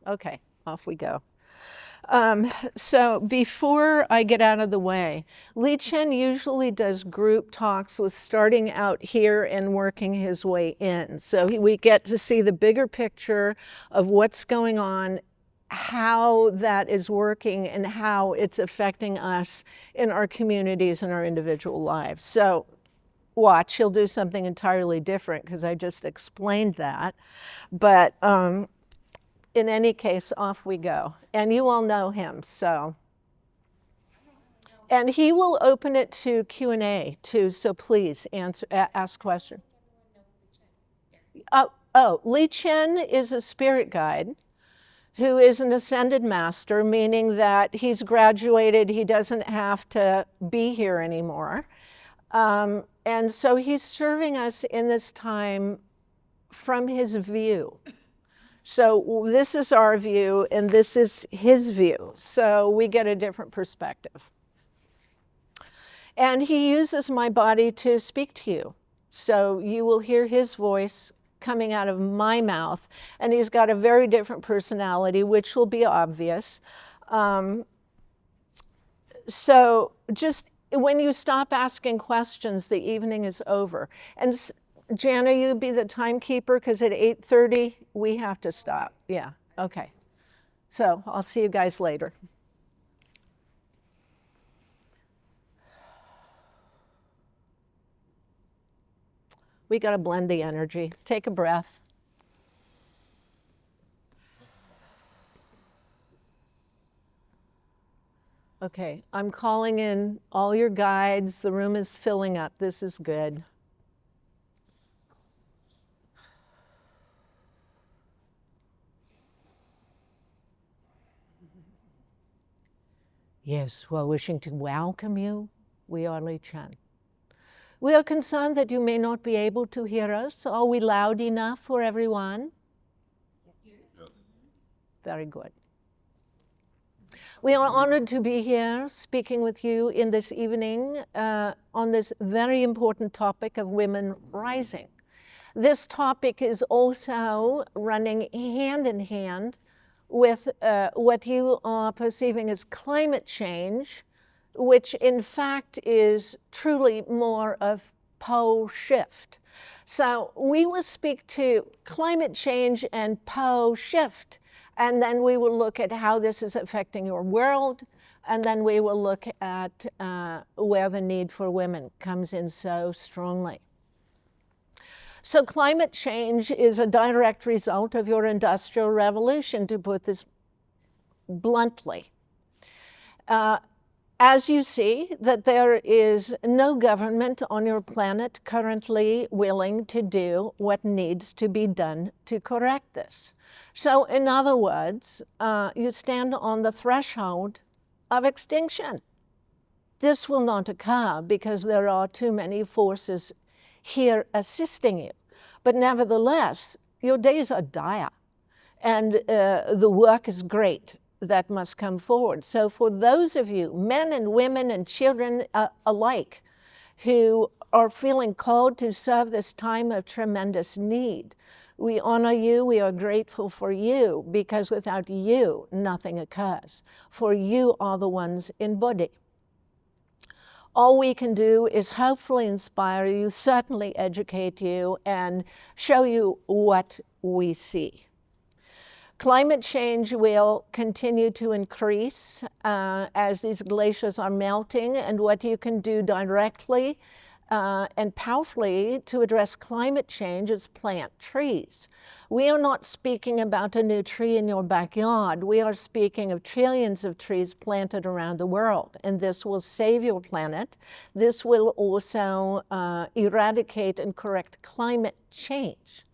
Okay, off we go. So before I get out of the way, Li Chen usually does group talks with starting out here and working his way in. So we get to see the bigger picture of what's going on, how that is working, and how it's affecting us in our communities and our individual lives. So watch, he'll do something entirely different because I just explained that. But in any case, off we go. And you all know him, so. And he will open it to Q&A too, so please ask questions. Li Chen is a spirit guide who is an ascended master, meaning that he's graduated, he doesn't have to be here anymore. And so he's serving us in this time from his view. So this is our view, and this is his view. So we get a different perspective. And he uses my body to speak to you. So you will hear his voice coming out of my mouth. And he's got a very different personality, which will be obvious. So just when you stop asking questions, the evening is over. And Jana, you be the timekeeper, because at 8:30, we have to stop. Yeah, okay. So I'll see you guys later. We got to blend the energy. Take a breath. Okay, I'm calling in all your guides. The room is filling up. This is good. Yes, well, wishing to welcome you, we are Li Chen. We are concerned that you may not be able to hear us. Are we loud enough for everyone? Yes. Very good. We are honored to be here speaking with you in this evening on this very important topic of women rising. This topic is also running hand in hand with what you are perceiving as climate change, which in fact is truly more of pole shift. So we will speak to climate change and pole shift, and then we will look at how this is affecting your world, and then we will look at where the need for women comes in so strongly. So climate change is a direct result of your industrial revolution, to put this bluntly. As you see, that there is no government on your planet currently willing to do what needs to be done to correct this. So in other words, you stand on the threshold of extinction. This will not occur because there are too many forces here assisting you. But nevertheless, your days are dire, and the work is great that must come forward. So for those of you, men and women and children alike, who are feeling called to serve this time of tremendous need, we honor you, we are grateful for you, because without you, nothing occurs. For you are the ones in body. All we can do is hopefully inspire you, certainly educate you, and show you what we see. Climate change will continue to increase as these glaciers are melting, and what you can do directly and powerfully to address climate change is plant trees. We are not speaking about a new tree in your backyard. We are speaking of trillions of trees planted around the world, and this will save your planet. This will also eradicate and correct climate change.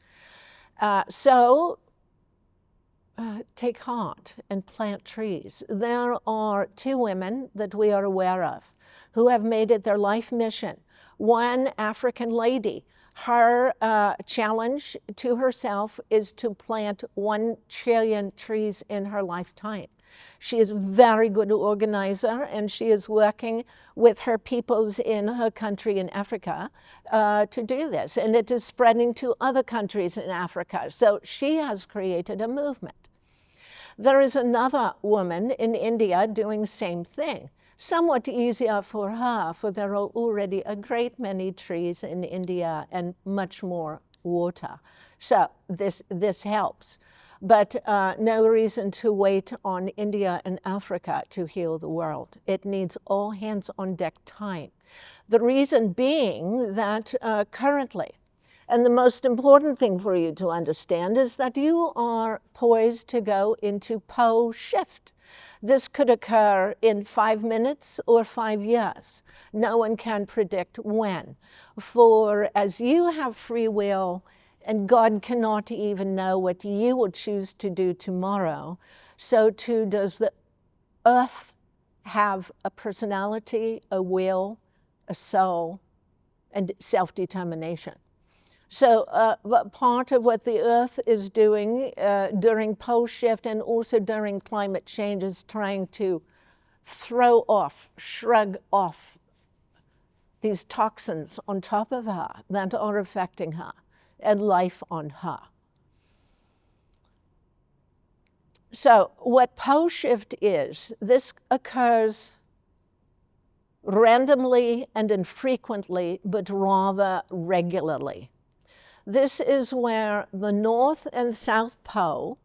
Take heart and plant trees. There are two women that we are aware of who have made it their life mission. One African lady, her challenge to herself is to plant 1 trillion trees in her lifetime. She is a very good organizer, and she is working with her peoples in her country in Africa to do this. And it is spreading to other countries in Africa. So she has created a movement. There is another woman in India doing the same thing. Somewhat easier for her, for there are already a great many trees in India and much more water. So this helps. But no reason to wait on India and Africa to heal the world. It needs all hands on deck time. The reason being that currently, and the most important thing for you to understand is that you are poised to go into pole shift. This could occur in 5 minutes or 5 years. No one can predict when. For as you have free will, and God cannot even know what you will choose to do tomorrow, so too does the earth have a personality, a will, a soul, and self-determination. So part of what the earth is doing during pole shift and also during climate change is trying to throw off, shrug off these toxins on top of her that are affecting her and life on her. So what pole shift is, this occurs randomly and infrequently, but rather regularly. This is where the North and South Pole,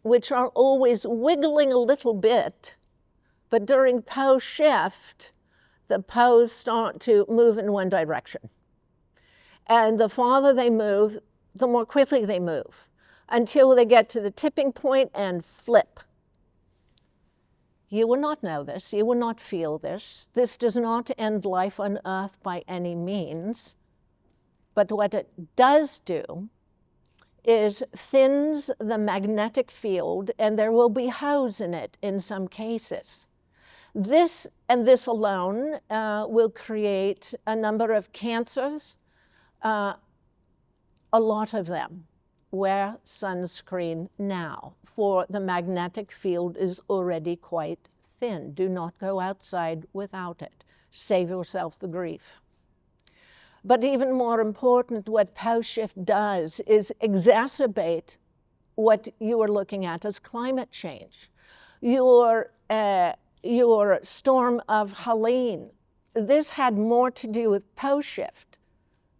which are always wiggling a little bit, but during pole shift, the poles start to move in one direction. And the farther they move, the more quickly they move, until they get to the tipping point and flip. You will not know this, you will not feel this. This does not end life on Earth by any means. But what it does do is thins the magnetic field, and there will be holes in it in some cases. This and this alone will create a number of cancers, a lot of them. Wear sunscreen now, for the magnetic field is already quite thin. Do not go outside without it. Save yourself the grief. But even more important, what pole shift does is exacerbate what you are looking at as climate change. Your storm of Helene, this had more to do with pole shift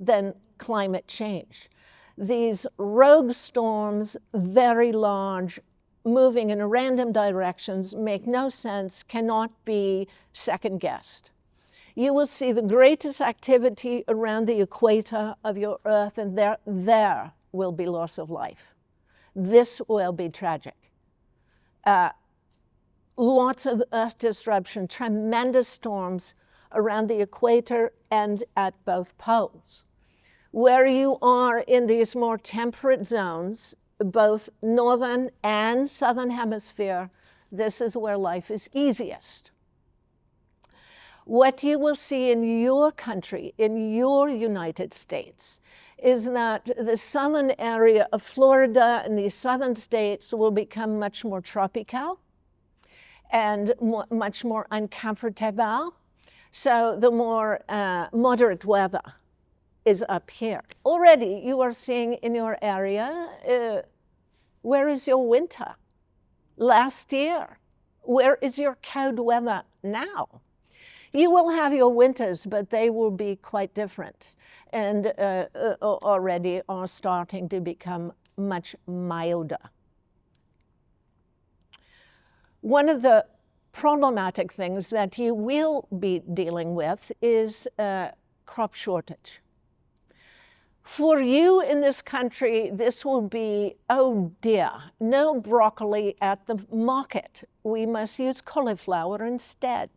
than climate change. These rogue storms, very large, moving in random directions, make no sense, cannot be second-guessed. You will see the greatest activity around the equator of your Earth, and there will be loss of life. This will be tragic. Lots of Earth disruption, tremendous storms around the equator and at both poles. Where you are in these more temperate zones, both northern and southern hemisphere, this is where life is easiest. What you will see in your country, in your United States, is that the southern area of Florida and the southern states will become much more tropical and much more uncomfortable. So the more moderate weather is up here. Already you are seeing in your area, where is your winter? Last year, where is your cold weather now? You will have your winters, but they will be quite different and already are starting to become much milder. One of the problematic things that you will be dealing with is crop shortage. For you in this country, this will be, oh dear, no broccoli at the market. We must use cauliflower instead.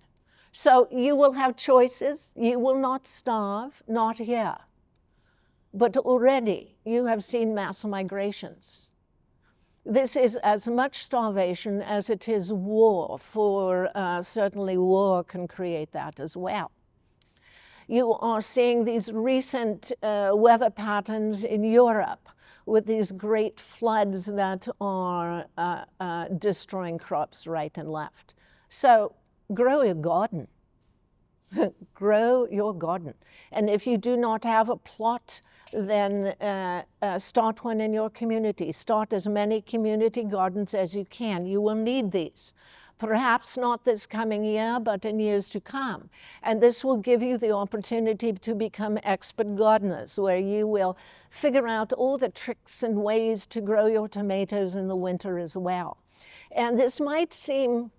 So you will have choices. You will not starve, not here. But already you have seen mass migrations. This is as much starvation as it is war, for certainly war can create that as well. You are seeing these recent weather patterns in Europe with these great floods that are destroying crops right and left. So grow your garden. Grow your garden. And if you do not have a plot then start one in your community. Start as many community gardens as you can. You will need these. Perhaps not this coming year, but in years to come. And this will give you the opportunity to become expert gardeners, where you will figure out all the tricks and ways to grow your tomatoes in the winter as well. And this might seem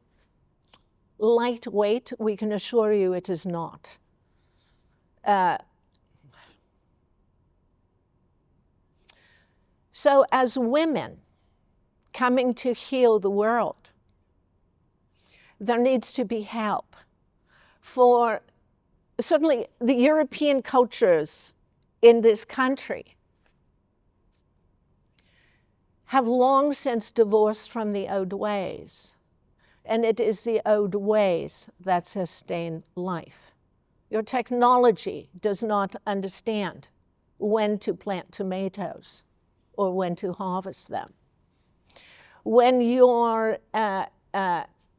lightweight. We can assure you it is not. So as women coming to heal the world, there needs to be help. For certainly the European cultures in this country have long since divorced from the old ways. And it is the old ways that sustain life. Your technology does not understand when to plant tomatoes or when to harvest them. When your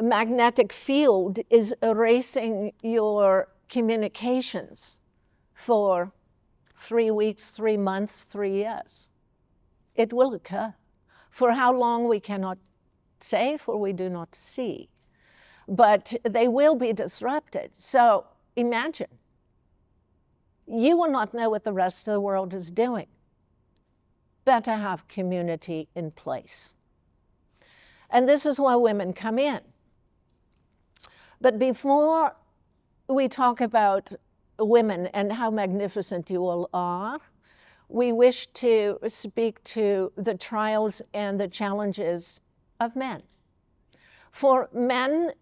magnetic field is erasing your communications for 3 weeks, 3 months, 3 years, it will occur. For how long we cannot say, for we do not see. But they will be disrupted. So imagine, you will not know what the rest of the world is doing. Better have community in place. And this is why women come in. But before we talk about women and how magnificent you all are, we wish to speak to the trials and the challenges of men. For men,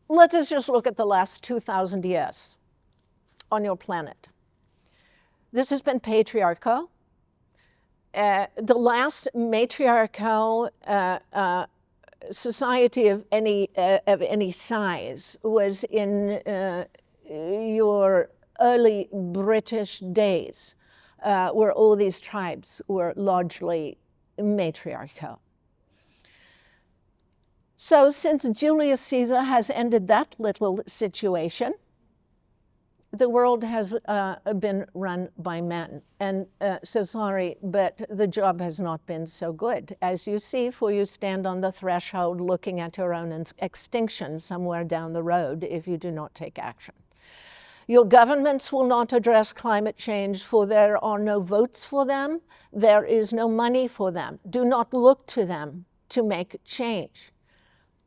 let us just look at the last 2,000 years on your planet. This has been patriarchal. The last matriarchal society of any size was in your early British days, where all these tribes were largely matriarchal. So since Julius Caesar has ended that little situation, the world has been run by men. And so sorry, but the job has not been so good. As you see, for you stand on the threshold looking at your own extinction somewhere down the road if you do not take action. Your governments will not address climate change, for there are no votes for them. There is no money for them. Do not look to them to make change.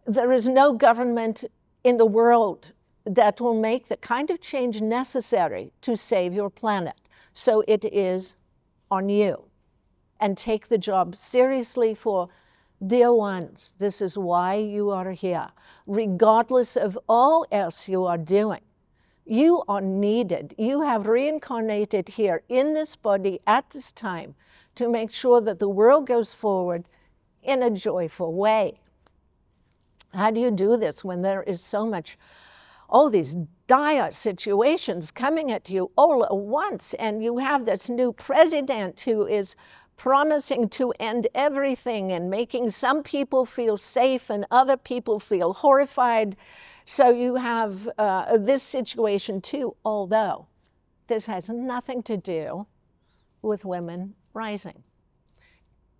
There is no government in the world that will make the kind of change necessary to save your planet. So it is on you. And take the job seriously, for, dear ones, this is why you are here. Regardless of all else you are doing, you are needed. You have reincarnated here in this body at this time to make sure that the world goes forward in a joyful way. How do you do this when there is so much, all these dire situations coming at you all at once, and you have this new president who is promising to end everything and making some people feel safe and other people feel horrified? So you have this situation too, although this has nothing to do with women rising,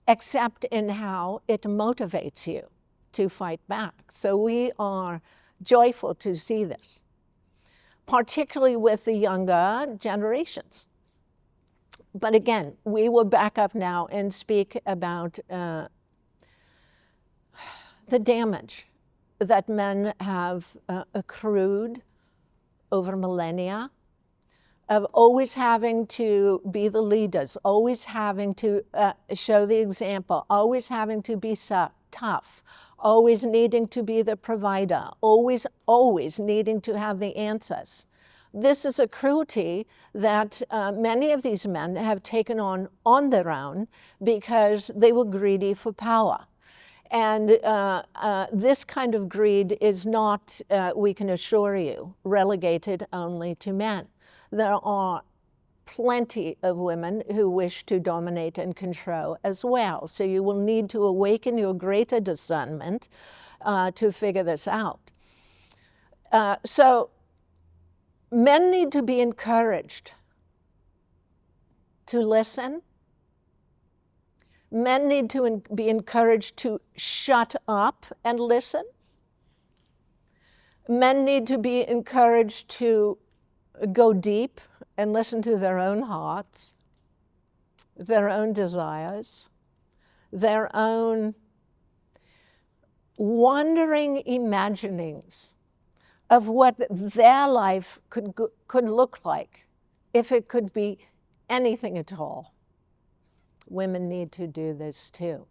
except in how it motivates you to fight back. So we are joyful to see this, particularly with the younger generations. But again, we will back up now and speak about the damage that men have accrued over millennia, of always having to be the leaders, always having to show the example, always having to be tough, always needing to be the provider, always needing to have the answers. This is a cruelty that many of these men have taken on their own because they were greedy for power. And this kind of greed is not, we can assure you, relegated only to men. There are plenty of women who wish to dominate and control as well. So you will need to awaken your greater discernment to figure this out. So men need to be encouraged to listen. Men need to be encouraged to shut up and listen. Men need to be encouraged to go deep and listen to their own hearts, their own desires, their own wandering imaginings of what their life could look like if it could be anything at all. Women need to do this too.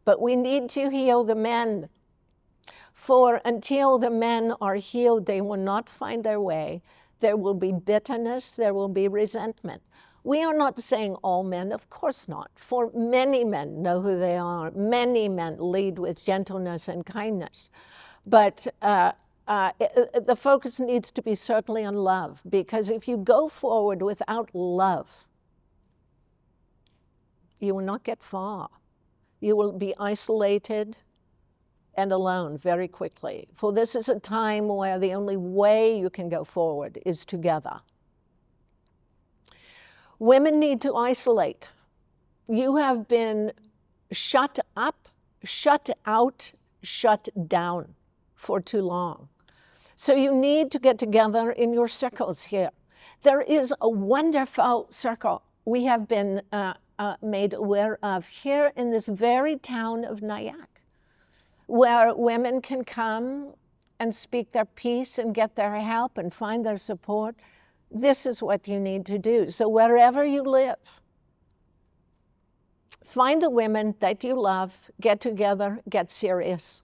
But we need to heal the men. For until the men are healed, they will not find their way. There will be bitterness, there will be resentment. We are not saying all men, of course not. For many men know who they are. Many men lead with gentleness and kindness. But the focus needs to be certainly on love, because if you go forward without love, you will not get far. You will be isolated and alone very quickly. For this is a time where the only way you can go forward is together. Women need to isolate. You have been shut up, shut out, shut down for too long. So you need to get together in your circles here. There is a wonderful circle we have been made aware of here in this very town of Nyack, where women can come and speak their piece and get their help and find their support. This is what you need to do. So wherever you live, find the women that you love, get together, get serious.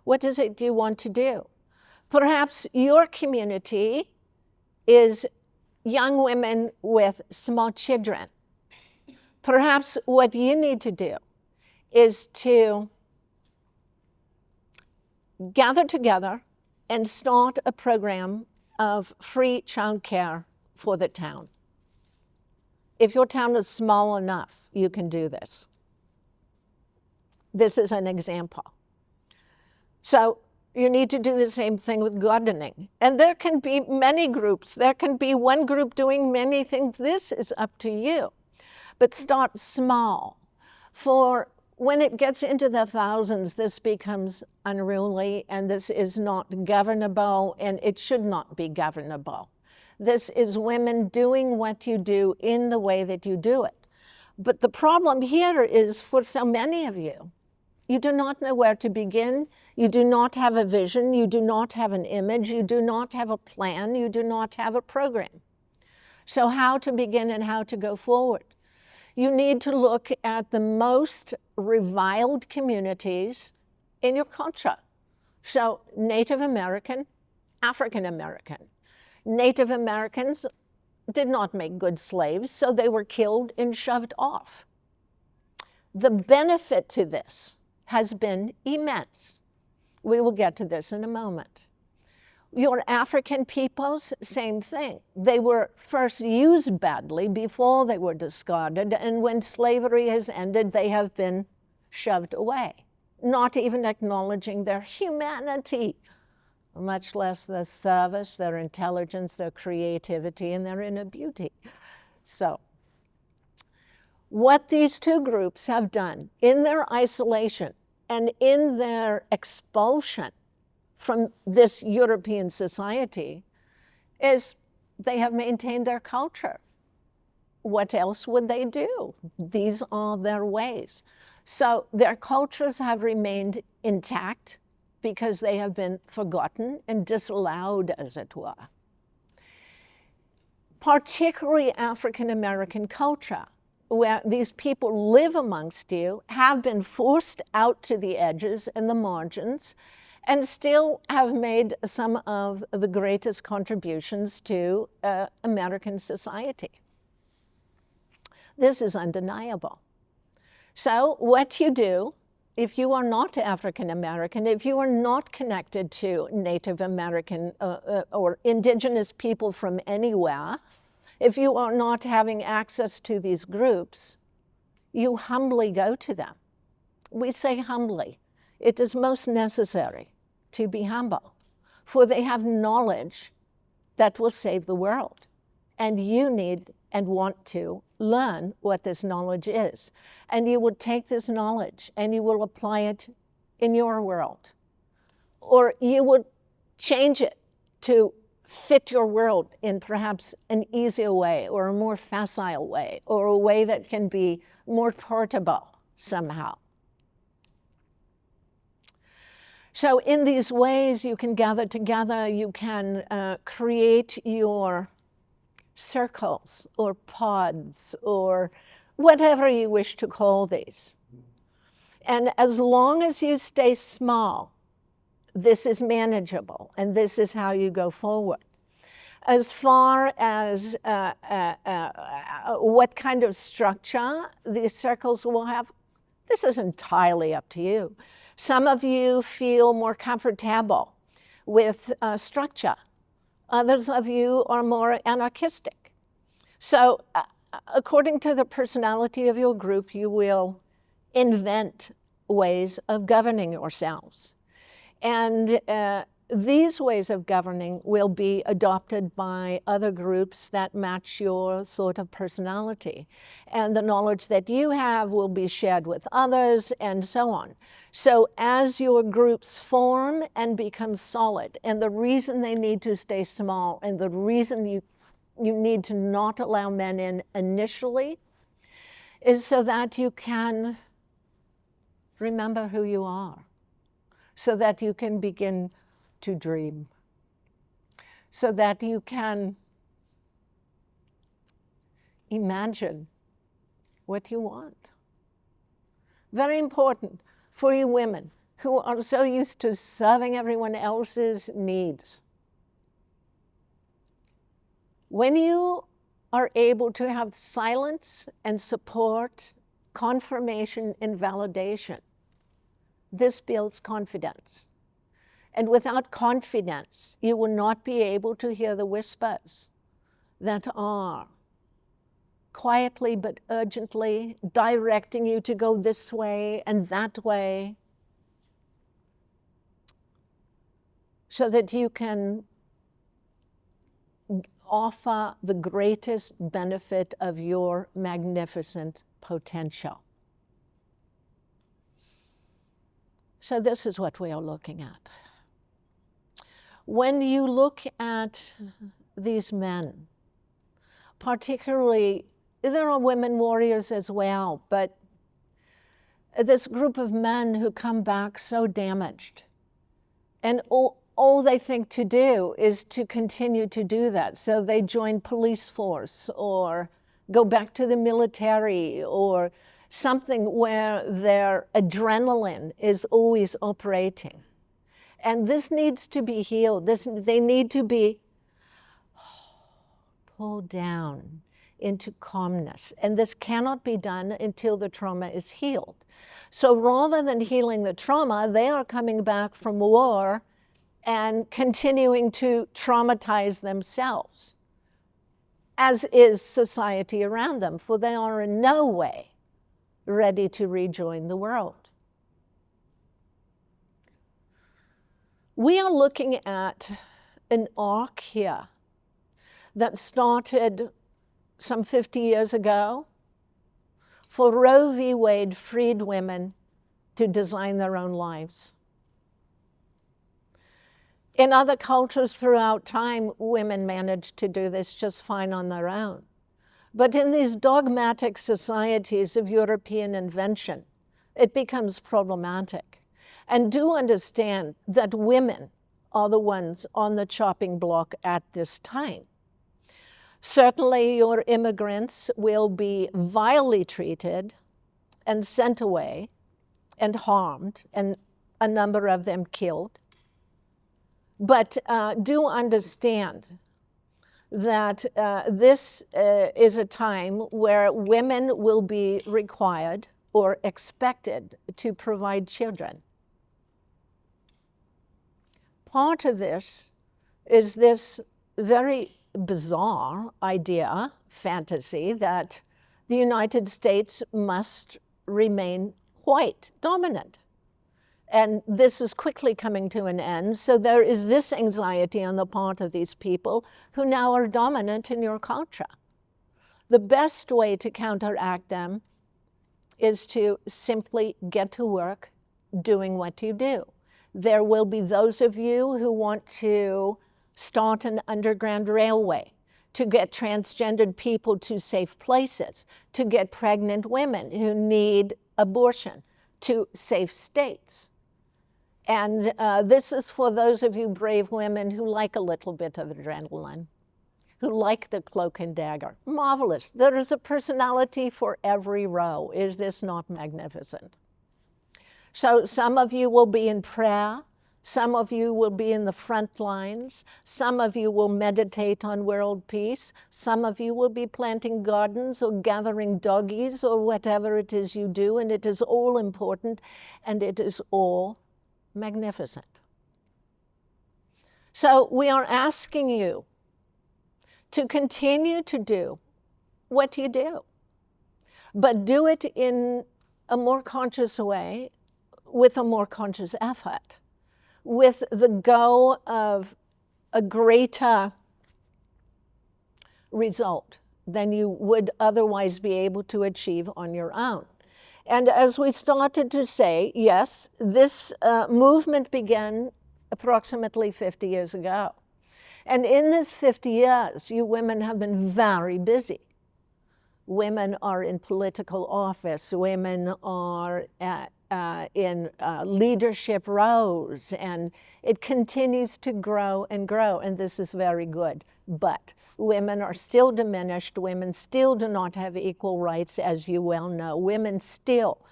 What is it you want to do? Perhaps your community is young women with small children. Perhaps what you need to do is to gather together and start a program of free childcare for the town. If your town is small enough, you can do this. This is an example. So you need to do the same thing with gardening. And there can be many groups. There can be one group doing many things. This is up to you. But start small. For when it gets into the thousands, this becomes unruly, and this is not governable, and it should not be governable. This is women doing what you do in the way that you do it. But the problem here is, for so many of you, you do not know where to begin. You do not have a vision. You do not have an image. You do not have a plan. You do not have a program. So how to begin and how to go forward? You need to look at the most reviled communities in your culture. So Native American, African American. Native Americans did not make good slaves, so they were killed and shoved off. The benefit to this has been immense. We will get to this in a moment. Your African peoples, same thing. They were first used badly before they were discarded, and when slavery has ended, they have been shoved away, not even acknowledging their humanity, much less their service, their intelligence, their creativity, and their inner beauty. So, what these two groups have done in their isolation and in their expulsion from this European society is they have maintained their culture. What else would they do? These are their ways. So their cultures have remained intact because they have been forgotten and disallowed, as it were. Particularly African American culture, where these people live amongst you, have been forced out to the edges and the margins, and still have made some of the greatest contributions to American society. This is undeniable. So what you do, if you are not African American, if you are not connected to Native American or indigenous people from anywhere, if you are not having access to these groups, you humbly go to them. We say humbly. It is most necessary to be humble, for they have knowledge that will save the world. And you need and want to learn what this knowledge is. And you would take this knowledge and you will apply it in your world. Or you would change it to fit your world in perhaps an easier way or a more facile way or a way that can be more portable somehow. So in these ways, you can gather together, you can create your circles or pods or whatever you wish to call these. And as long as you stay small, this is manageable, and this is how you go forward. As far as what kind of structure these circles will have, this is entirely up to you. Some of you feel more comfortable with structure. Others of you are more anarchistic. So according to the personality of your group, you will invent ways of governing yourselves. And these ways of governing will be adopted by other groups that match your sort of personality. And the knowledge that you have will be shared with others, and so on. So as your groups form and become solid, and the reason they need to stay small, and the reason you need to not allow men in initially, is so that you can remember who you are, so that you can begin to dream, so that you can imagine what you want. Very important for you women who are so used to serving everyone else's needs. When you are able to have silence and support, confirmation and validation, this builds confidence. And without confidence, you will not be able to hear the whispers that are quietly but urgently directing you to go this way and that way, so that you can offer the greatest benefit of your magnificent potential. So this is what we are looking at. When you look at these men, particularly, there are women warriors as well, but this group of men who come back so damaged, and all they think to do is to continue to do that. So they join police force or go back to the military or something where their adrenaline is always operating. And this needs to be healed. They need to be pulled down into calmness. And this cannot be done until the trauma is healed. So rather than healing the trauma, they are coming back from war and continuing to traumatize themselves, as is society around them, for they are in no way ready to rejoin the world. We are looking at an arc here that started some 50 years ago, for Roe v. Wade freed women to design their own lives. In other cultures throughout time, women managed to do this just fine on their own. But in these dogmatic societies of European invention, it becomes problematic. And do understand that women are the ones on the chopping block at this time. Certainly your immigrants will be vilely treated and sent away and harmed, and a number of them killed. But do understand that this is a time where women will be required or expected to provide children. Part of this is this very bizarre idea, fantasy, that the United States must remain white, dominant. And this is quickly coming to an end. So there is this anxiety on the part of these people who now are dominant in your culture. The best way to counteract them is to simply get to work doing what you do. There will be those of you who want to start an underground railway, to get transgendered people to safe places, to get pregnant women who need abortion to safe states. And this is for those of you brave women who like a little bit of adrenaline, who like the cloak and dagger. Marvelous. There is a personality for every row. Is this not magnificent? So some of you will be in prayer. Some of you will be in the front lines. Some of you will meditate on world peace. Some of you will be planting gardens or gathering doggies or whatever it is you do. And it is all important and it is all magnificent. So we are asking you to continue to do what you do, but do it in a more conscious way, with a more conscious effort, with the goal of a greater result than you would otherwise be able to achieve on your own. And as we started to say, yes, this movement began approximately 50 years ago. And in this 50 years, you women have been very busy. Women are in political office. Women are in leadership roles. And it continues to grow and grow. And this is very good. But women are still diminished. Women still do not have equal rights, as you well know. Women still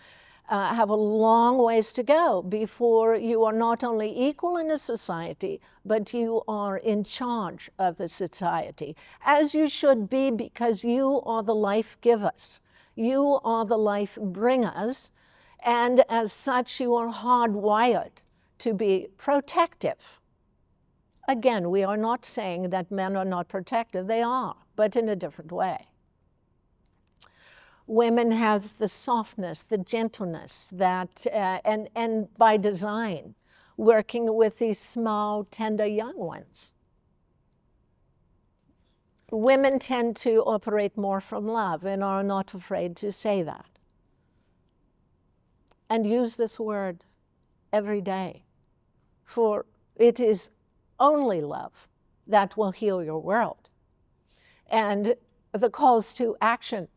have a long ways to go before you are not only equal in a society, but you are in charge of the society, as you should be, because you are the life givers. You are the life bringers, and as such, you are hardwired to be protective. Again, we are not saying that men are not protective. They are, but in a different way. Women have the softness, the gentleness, that, and by design, working with these small, tender young ones. Women tend to operate more from love and are not afraid to say that. And use this word every day, for it is only love that will heal your world. And the calls to action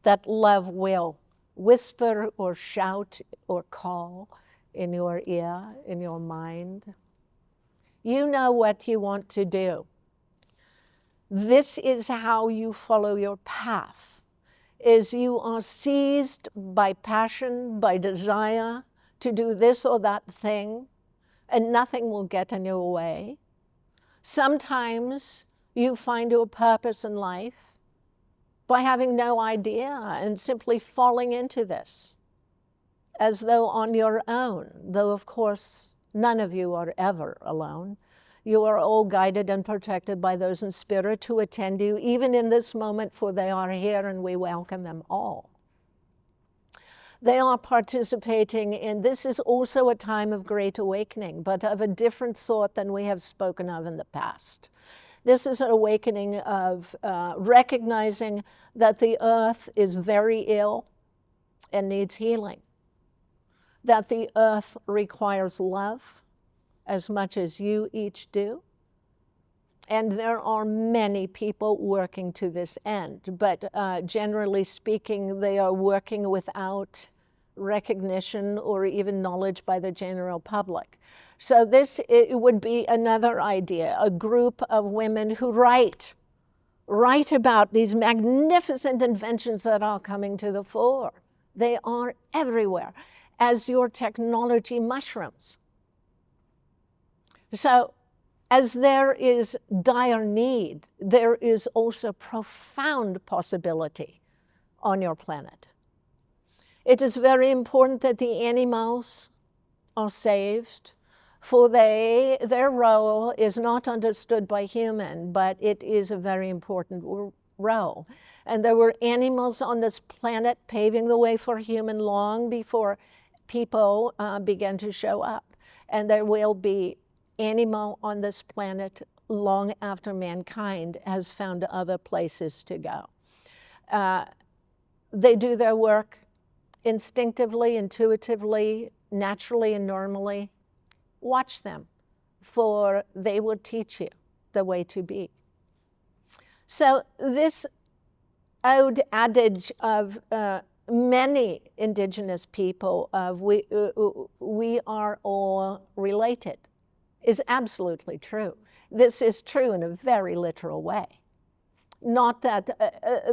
that love will whisper or shout or call in your ear, in your mind. You know what you want to do. This is how you follow your path, is you are seized by passion, by desire to do this or that thing, and nothing will get in your way. Sometimes you find your purpose in life by having no idea and simply falling into this as though on your own, though of course none of you are ever alone. You are all guided and protected by those in spirit who attend you, even in this moment, for they are here and we welcome them all. They are participating in, this is also a time of great awakening, but of a different sort than we have spoken of in the past. This is an awakening of recognizing that the earth is very ill and needs healing, that the earth requires love as much as you each do. And there are many people working to this end, but generally speaking, they are working without recognition or even knowledge by the general public. So this it would be another idea, a group of women who write about these magnificent inventions that are coming to the fore. They are everywhere, as your technology mushrooms. So as there is dire need, there is also profound possibility on your planet. It is very important that the animals are saved, for their role is not understood by human, but it is a very important role. And there were animals on this planet paving the way for human long before people began to show up. And there will be animal on this planet long after mankind has found other places to go. They do their work instinctively, intuitively, naturally, and normally. Watch them, for they will teach you the way to be. So this old adage of many indigenous people of we are all related is absolutely true. This is true in a very literal way. Not that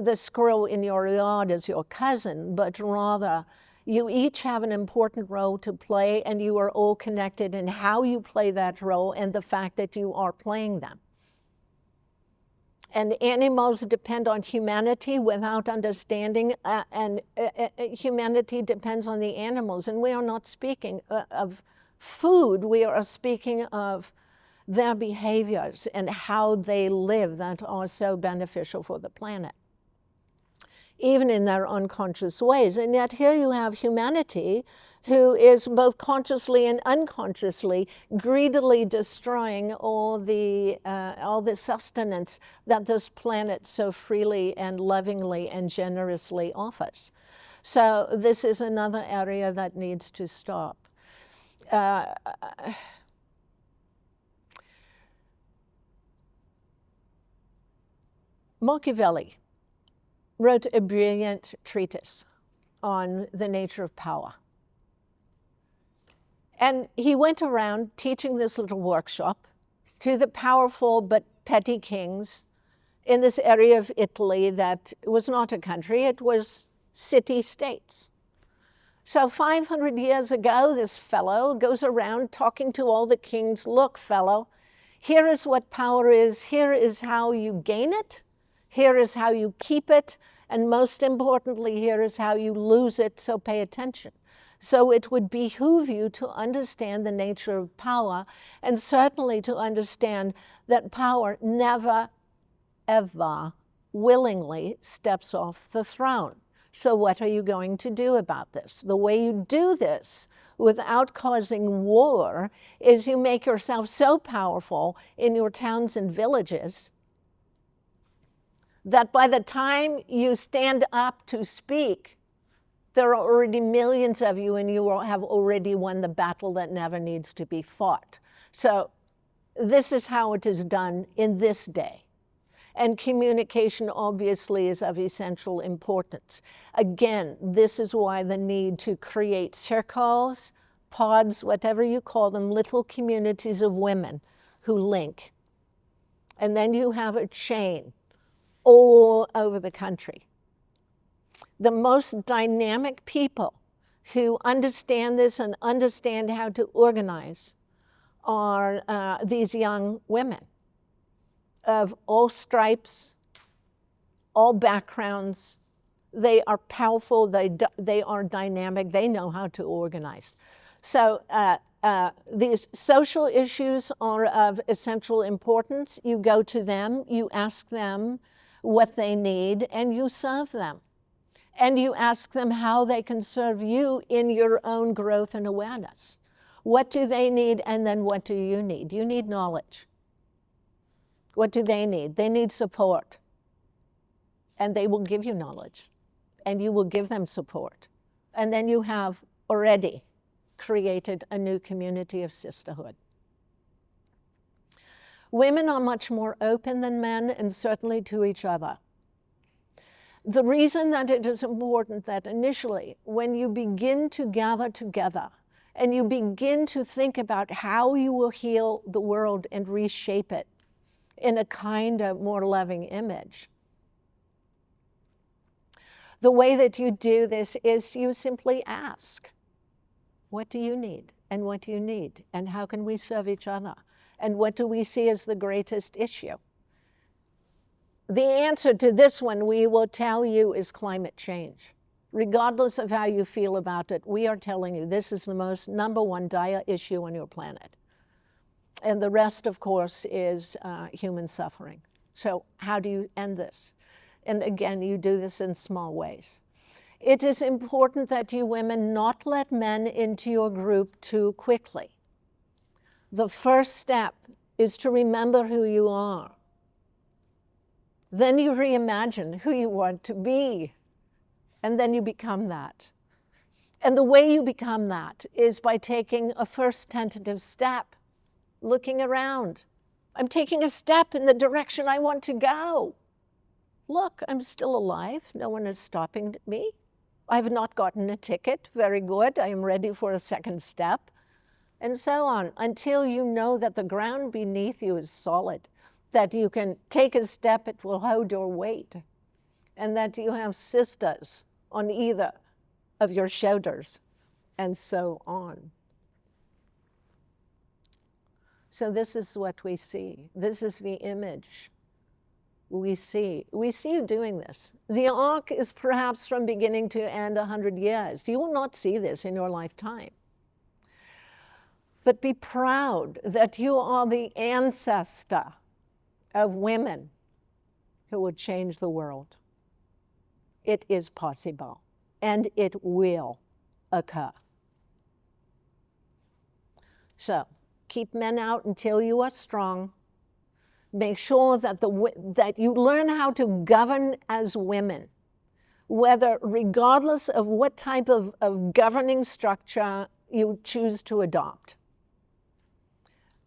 the squirrel in your yard is your cousin, but rather you each have an important role to play, and you are all connected in how you play that role and the fact that you are playing them. And animals depend on humanity without understanding, and humanity depends on the animals. And we are not speaking of food, we are speaking of their behaviors and how they live that are so beneficial for the planet, even in their unconscious ways. And yet here you have humanity who is both consciously and unconsciously greedily destroying all the sustenance that this planet so freely and lovingly and generously offers. So this is another area that needs to stop. Machiavelli wrote a brilliant treatise on the nature of power. And he went around teaching this little workshop to the powerful but petty kings in this area of Italy that was not a country, it was city-states. So 500 years ago, this fellow goes around talking to all the kings, look, fellow, here is what power is, here is how you gain it, here is how you keep it, and most importantly, here is how you lose it, so pay attention. So it would behoove you to understand the nature of power, and certainly to understand that power never, ever willingly steps off the throne. So what are you going to do about this? The way you do this without causing war is you make yourself so powerful in your towns and villages that by the time you stand up to speak, there are already millions of you, and you will have already won the battle that never needs to be fought. So this is how it is done in this day. And communication obviously is of essential importance. Again, this is why the need to create circles, pods, whatever you call them, little communities of women who link. And then you have a chain all over the country. The most dynamic people who understand this and understand how to organize are these young women of all stripes, all backgrounds. They are powerful, they are dynamic, they know how to organize. So these social issues are of essential importance. You go to them, you ask them what they need, and you serve them. And you ask them how they can serve you in your own growth and awareness. What do they need, and then what do you need? You need knowledge. What do they need? They need support. And they will give you knowledge, and you will give them support. And then you have already created a new community of sisterhood. Women are much more open than men, and certainly to each other. The reason that it is important that initially, when you begin to gather together and you begin to think about how you will heal the world and reshape it in a kind of more loving image, the way that you do this is you simply ask, what do you need? And what do you need? And how can we serve each other? And what do we see as the greatest issue? The answer to this one, we will tell you, is climate change. Regardless of how you feel about it, we are telling you this is the most #1 dire issue on your planet. And the rest, of course, is human suffering. So how do you end this? And again, you do this in small ways. It is important that you women not let men into your group too quickly. The first step is to remember who you are. Then you reimagine who you want to be, and then you become that. And the way you become that is by taking a first tentative step, looking around. I'm taking a step in the direction I want to go. Look, I'm still alive. No one is stopping me. I've not gotten a ticket. Very good. I am ready for a second step. And so on, until you know that the ground beneath you is solid, that you can take a step, it will hold your weight, and that you have sisters on either of your shoulders, and so on. So this is what we see. This is the image we see. We see you doing this. The arc is perhaps from beginning to end 100 years. You will not see this in your lifetime. But be proud that you are the ancestor of women who would change the world. It is possible, and it will occur. So keep men out until you are strong. Make sure that, that you learn how to govern as women, whether regardless of what type of governing structure you choose to adopt.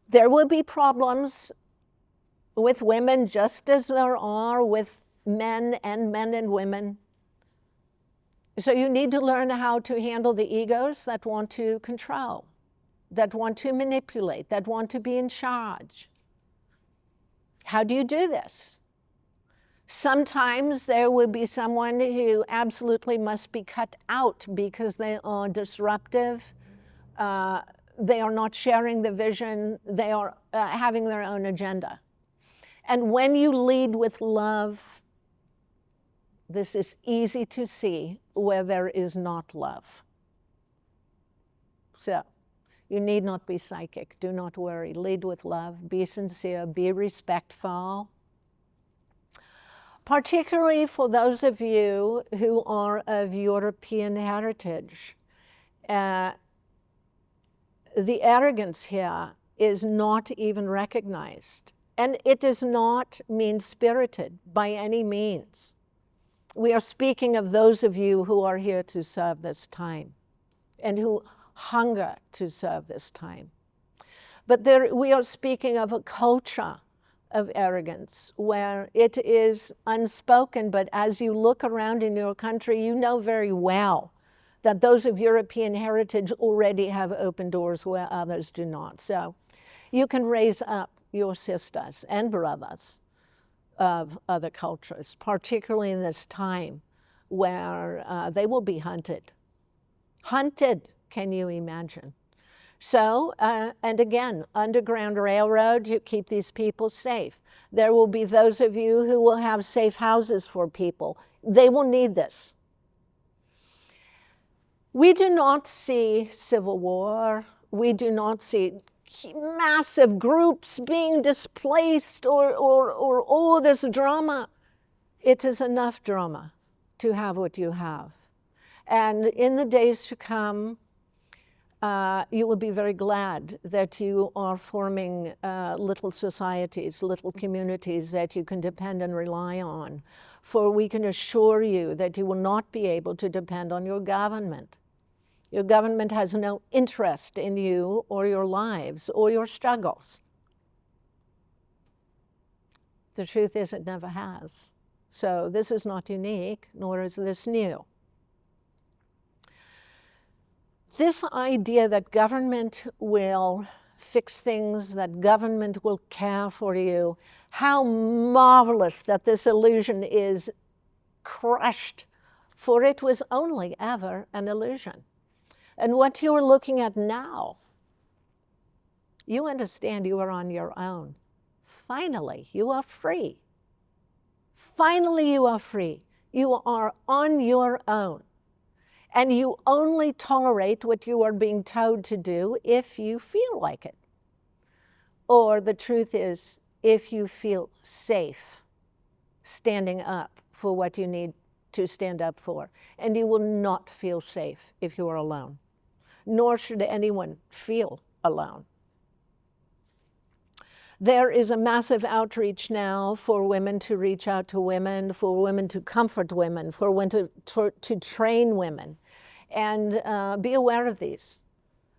There will be problems with women just as there are with men and women. So you need to learn how to handle the egos that want to control, that want to manipulate, that want to be in charge. How do you do this? Sometimes there will be someone who absolutely must be cut out because they are disruptive. They are not sharing the vision. They are having their own agenda. And when you lead with love, this is easy to see where there is not love. So you need not be psychic. Do not worry. Lead with love. Be sincere. Be respectful. Particularly for those of you who are of European heritage. The arrogance here is not even recognized. And it is not mean-spirited by any means. We are speaking of those of you who are here to serve this time and who hunger to serve this time. But we are speaking of a culture of arrogance where it is unspoken, but as you look around in your country, you know very well that those of European heritage already have open doors where others do not. So you can raise up your sisters and brothers of other cultures, particularly in this time where they will be hunted. Hunted, can you imagine? So, and again, Underground Railroad, you keep these people safe. There will be those of you who will have safe houses for people. They will need this. We do not see civil war. We do not see massive groups being displaced or all this drama. It is enough drama to have what you have. And in the days to come, you will be very glad that you are forming little societies, little communities that you can depend and rely on. For we can assure you that you will not be able to depend on your government. Your government has no interest in you or your lives or your struggles. The truth is, it never has. So this is not unique, nor is this new. This idea that government will fix things, that government will care for you, how marvelous that this illusion is crushed, for it was only ever an illusion. And what you are looking at now, you understand you are on your own. Finally, you are free. Finally, you are free. You are on your own. And you only tolerate what you are being told to do if you feel like it. Or the truth is, if you feel safe standing up for what you need to stand up for. And you will not feel safe if you are alone. Nor should anyone feel alone. There is a massive outreach now for women to reach out to women, for women to comfort women, for women to train women. And be aware of these,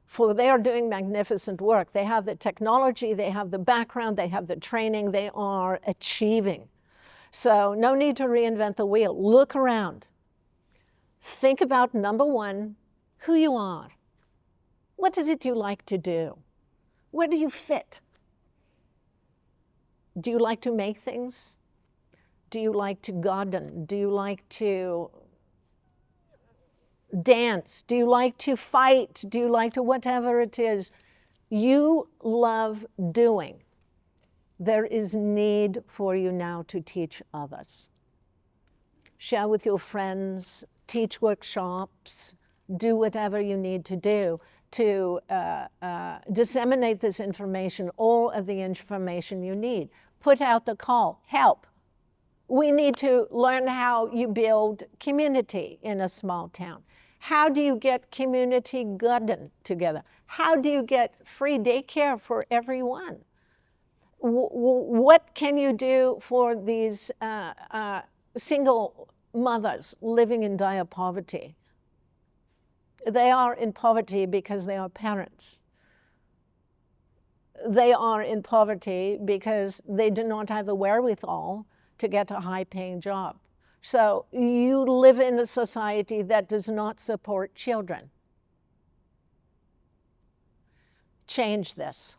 for they are doing magnificent work. They have the technology, they have the background, they have the training, they are achieving. So no need to reinvent the wheel. Look around. Think about, number one, who you are. What is it you like to do? Where do you fit? Do you like to make things? Do you like to garden? Do you like to dance? Do you like to fight? Do you like to whatever it is you love doing? There is need for you now to teach others. Share with your friends, teach workshops, do whatever you need to do to disseminate this information, all of the information you need. Put out the call, help. We need to learn how you build community in a small town. How do you get community garden together? How do you get free daycare for everyone? What can you do for these single mothers living in dire poverty? They are in poverty because they are parents. They are in poverty because they do not have the wherewithal to get a high-paying job. So you live in a society that does not support children. Change this.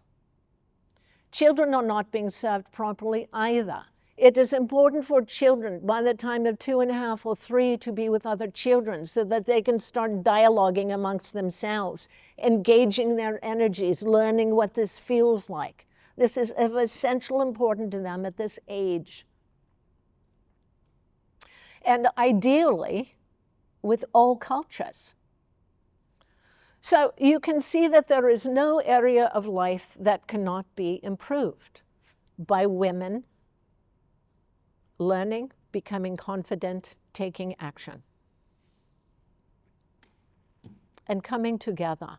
Children are not being served properly either. It is important for children by the time of 2.5 or 3 to be with other children so that they can start dialoguing amongst themselves, engaging their energies, learning what this feels like. This is of essential importance to them at this age. And ideally, with all cultures. So you can see that there is no area of life that cannot be improved by women learning, becoming confident, taking action, and coming together.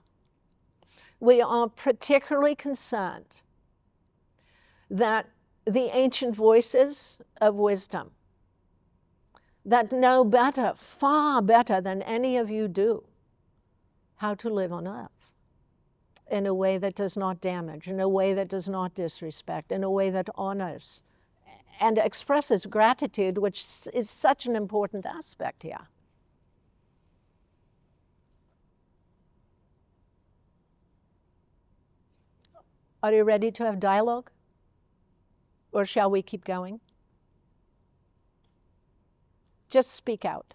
We are particularly concerned that the ancient voices of wisdom that know better, far better than any of you do, how to live on earth in a way that does not damage, in a way that does not disrespect, in a way that honors and expresses gratitude, which is such an important aspect here. Are you ready to have dialogue? Or shall we keep going? Just speak out.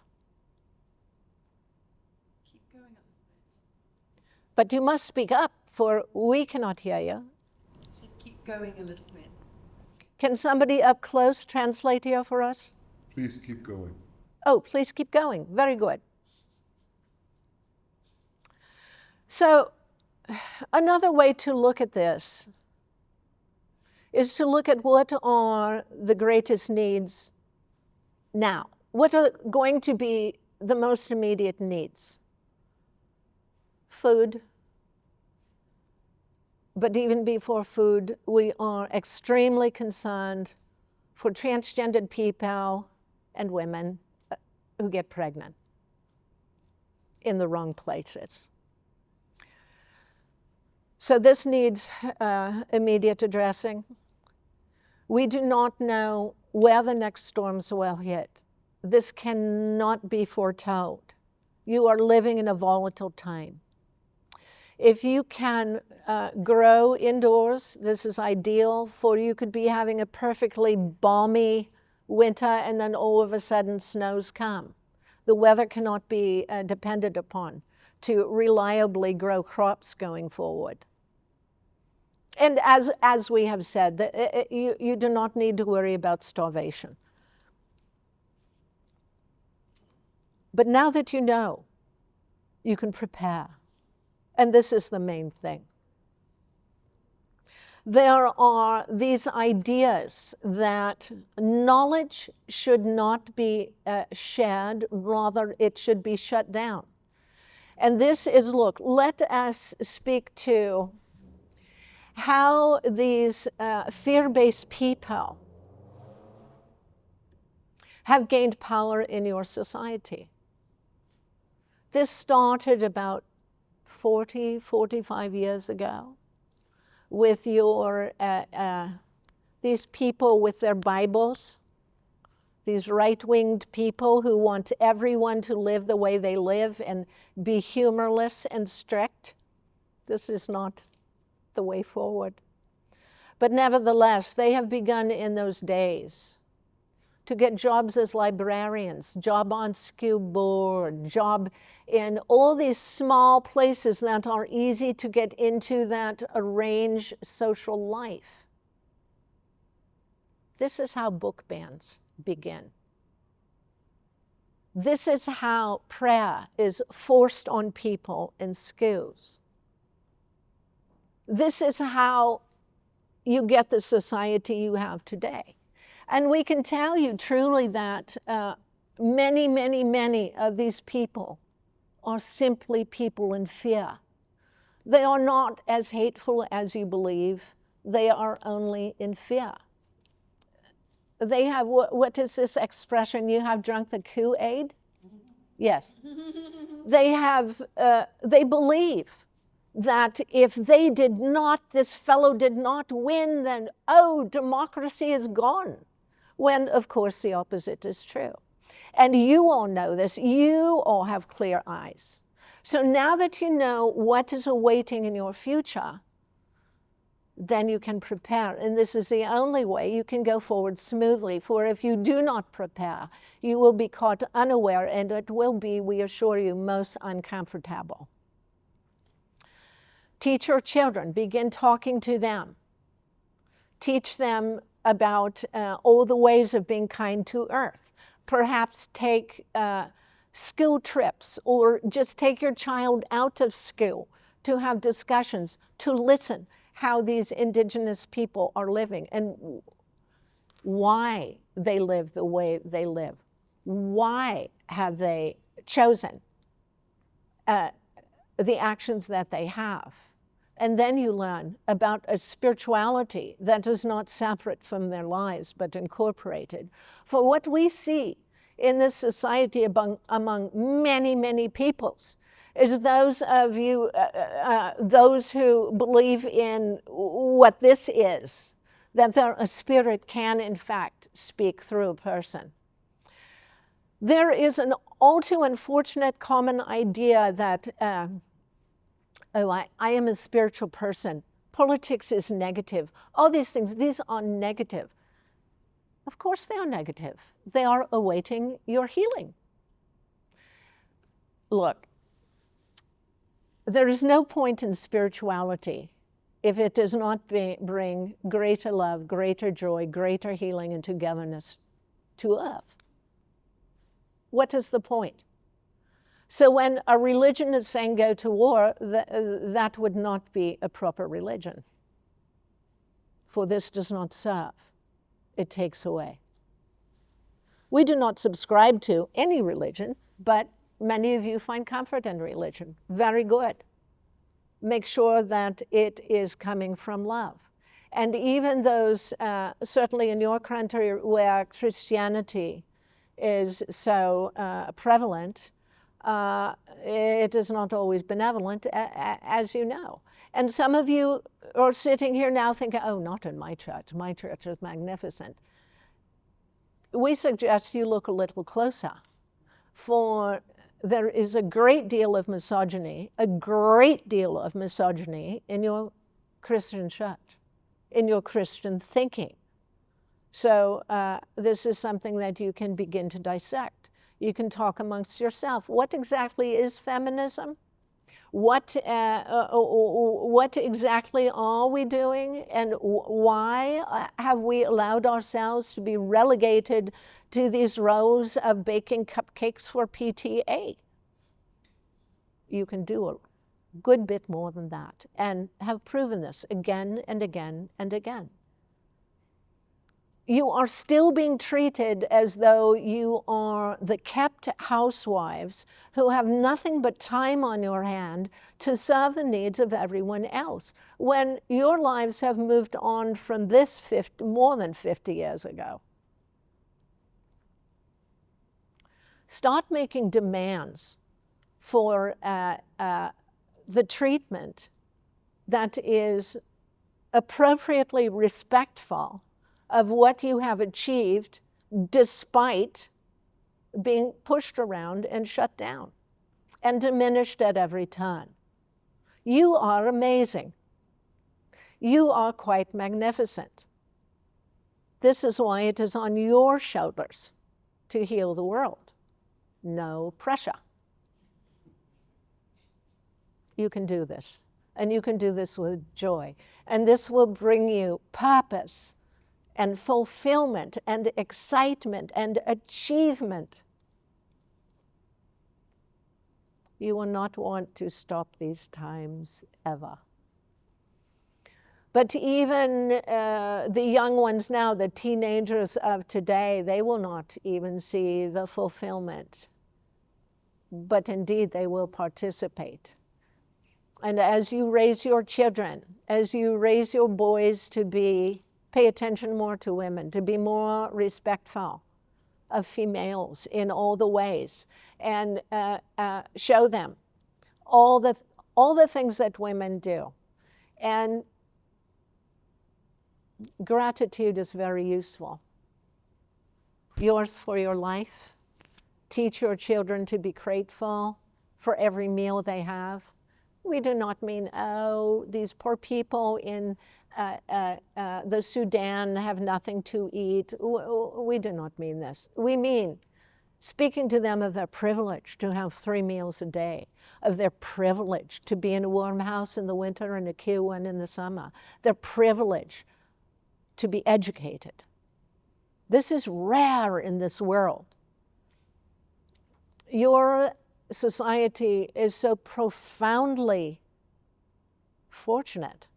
Keep going a little bit. But you must speak up, for we cannot hear you. I said keep going a little bit. Can somebody up close translate here for us? Please keep going. Oh, please keep going. Very good. So another way to look at this is to look at what are the greatest needs now. What are going to be the most immediate needs? Food. But even before food, we are extremely concerned for transgendered people and women who get pregnant in the wrong places. So this needs immediate addressing. We do not know where the next storms will hit. This cannot be foretold. You are living in a volatile time. If you can grow indoors, this is ideal, for you could be having a perfectly balmy winter and then all of a sudden snows come. The weather cannot be depended upon to reliably grow crops going forward. And as we have said, you do not need to worry about starvation. But now that you know, you can prepare. And this is the main thing. There are these ideas that knowledge should not be shared, rather it should be shut down. And this is, look, let us speak to how these fear-based people have gained power in your society. This started about 40, 45 years ago with these people with their Bibles, these right-winged people who want everyone to live the way they live and be humorless and strict. This is not the way forward. But nevertheless, they have begun in those days to get jobs as librarians, job on school board, job in all these small places that are easy to get into that arrange social life. This is how book bans begin. This is how prayer is forced on people in schools. This is how you get the society you have today. And we can tell you truly that many, many, many of these people are simply people in fear. They are not as hateful as you believe. They are only in fear. They have, what is this expression? You have drunk the Kool-Aid? Yes. They believe that if this fellow did not win, then, oh, democracy is gone. When, of course, the opposite is true. And you all know this. You all have clear eyes. So now that you know what is awaiting in your future, then you can prepare. And this is the only way you can go forward smoothly. For if you do not prepare, you will be caught unaware, and it will be, we assure you, most uncomfortable. Teach your children. Begin talking to them. Teach them about all the ways of being kind to Earth. Perhaps take school trips, or just take your child out of school to have discussions, to listen how these indigenous people are living and why they live the way they live. Why have they chosen the actions that they have? And then you learn about a spirituality that is not separate from their lives, but incorporated. For what we see in this society among many, many peoples is those of you, those who believe in what this is, that a spirit can, in fact, speak through a person. There is an all too unfortunate common idea that oh, I am a spiritual person. Politics is negative. All these things, these are negative. Of course they are negative. They are awaiting your healing. Look, there is no point in spirituality if it does not bring greater love, greater joy, greater healing and togetherness to Earth. What is the point? So when a religion is saying go to war, that would not be a proper religion. For this does not serve, it takes away. We do not subscribe to any religion, but many of you find comfort in religion. Very good. Make sure that it is coming from love. And even those, certainly in your country where Christianity is so prevalent, it is not always benevolent, as you know. And some of you are sitting here now thinking, oh, not in my church. My church is magnificent. We suggest you look a little closer, for there is a great deal of misogyny in your Christian church, in your Christian thinking. So this is something that you can begin to dissect. You can talk amongst yourself. What exactly is feminism? What exactly are we doing, and why have we allowed ourselves to be relegated to these rows of baking cupcakes for PTA? You can do a good bit more than that, and have proven this again and again and again. you are still being treated as though you are the kept housewives who have nothing but time on your hand to serve the needs of everyone else, when your lives have moved on from this more than 50 years ago. Start making demands for the treatment that is appropriately respectful of what you have achieved despite being pushed around and shut down and diminished at every turn. You are amazing. You are quite magnificent. This is why it is on your shoulders to heal the world. No pressure. You can do this, and you can do this with joy. And this will bring you purpose and fulfillment and excitement and achievement. You will not want to stop these times ever. But even the young ones now, the teenagers of today, they will not even see the fulfillment. But indeed, they will participate. And as you raise your children, as you raise your boys to pay attention more to women, to be more respectful of females in all the ways, and show them all the things that women do. And gratitude is very useful. Yours for your life. Teach your children to be grateful for every meal they have. We do not mean, oh, these poor people in the Sudan have nothing to eat. We do not mean this. We mean speaking to them of their privilege to have 3 meals a day, of their privilege to be in a warm house in the winter and a cute one in the summer, their privilege to be educated. This is rare in this world. Your society is so profoundly fortunate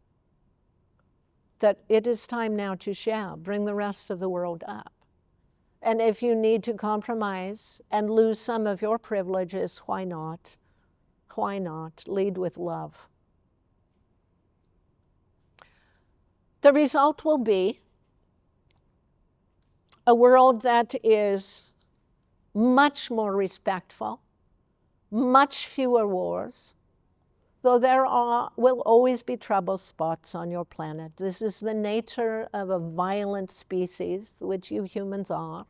that it is time now to share, bring the rest of the world up. And if you need to compromise and lose some of your privileges, why not? Why not? Lead with love. The result will be a world that is much more respectful, much fewer wars, though there will always be trouble spots on your planet. This is the nature of a violent species, which you humans are.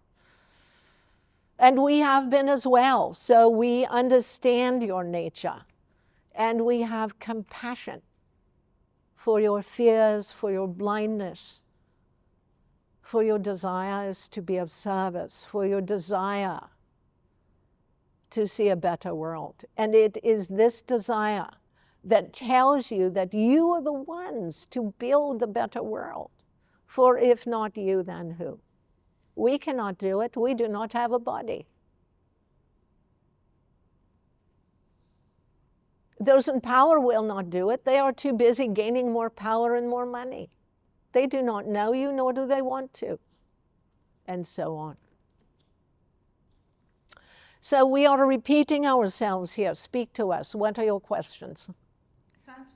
And we have been as well, so we understand your nature, and we have compassion for your fears, for your blindness, for your desires to be of service, for your desire to see a better world. And it is this desire that tells you that you are the ones to build a better world. For if not you, then who? We cannot do it. We do not have a body. Those in power will not do it. They are too busy gaining more power and more money. They do not know you, nor do they want to, and so on. So we are repeating ourselves here. Speak to us. What are your questions?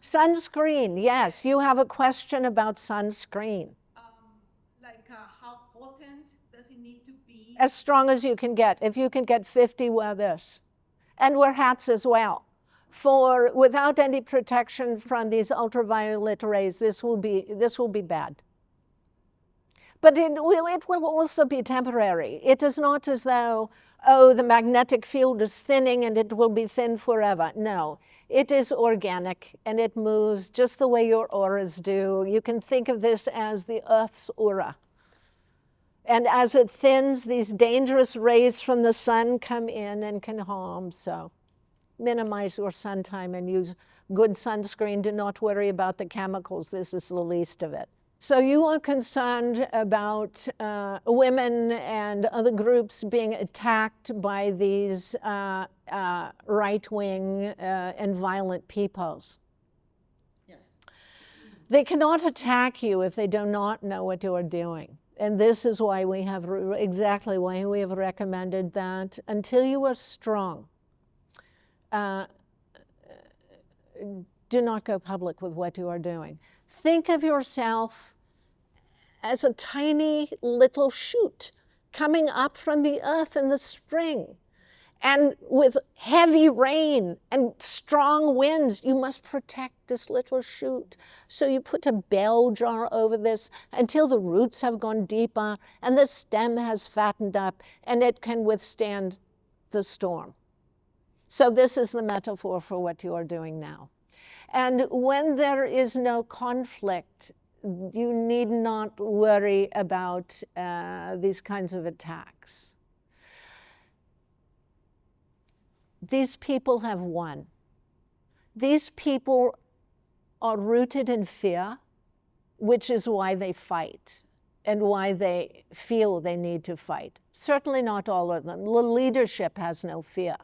Sunscreen, yes. You have a question about sunscreen. How potent does it need to be? As strong as you can get. If you can get 50, wear this. And wear hats as well. For without any protection from these ultraviolet rays, this will be bad. But it will also be temporary. It is not as though, oh, the magnetic field is thinning and it will be thin forever. No, it is organic and it moves just the way your auras do. You can think of this as the Earth's aura. And as it thins, these dangerous rays from the sun come in and can harm. So minimize your sun time and use good sunscreen. Do not worry about the chemicals. This is the least of it. So you are concerned about women and other groups being attacked by these right-wing and violent peoples. Yes. They cannot attack you if they do not know what you are doing. And this is why we have, exactly why we have recommended that until you are strong, do not go public with what you are doing. Think of yourself as a tiny little shoot coming up from the earth in the spring. And with heavy rain and strong winds, you must protect this little shoot. So you put a bell jar over this until the roots have gone deeper and the stem has fattened up and it can withstand the storm. So this is the metaphor for what you are doing now. And when there is no conflict, you need not worry about these kinds of attacks. These people have won. These people are rooted in fear, which is why they fight and why they feel they need to fight. Certainly not all of them. The leadership has no fear.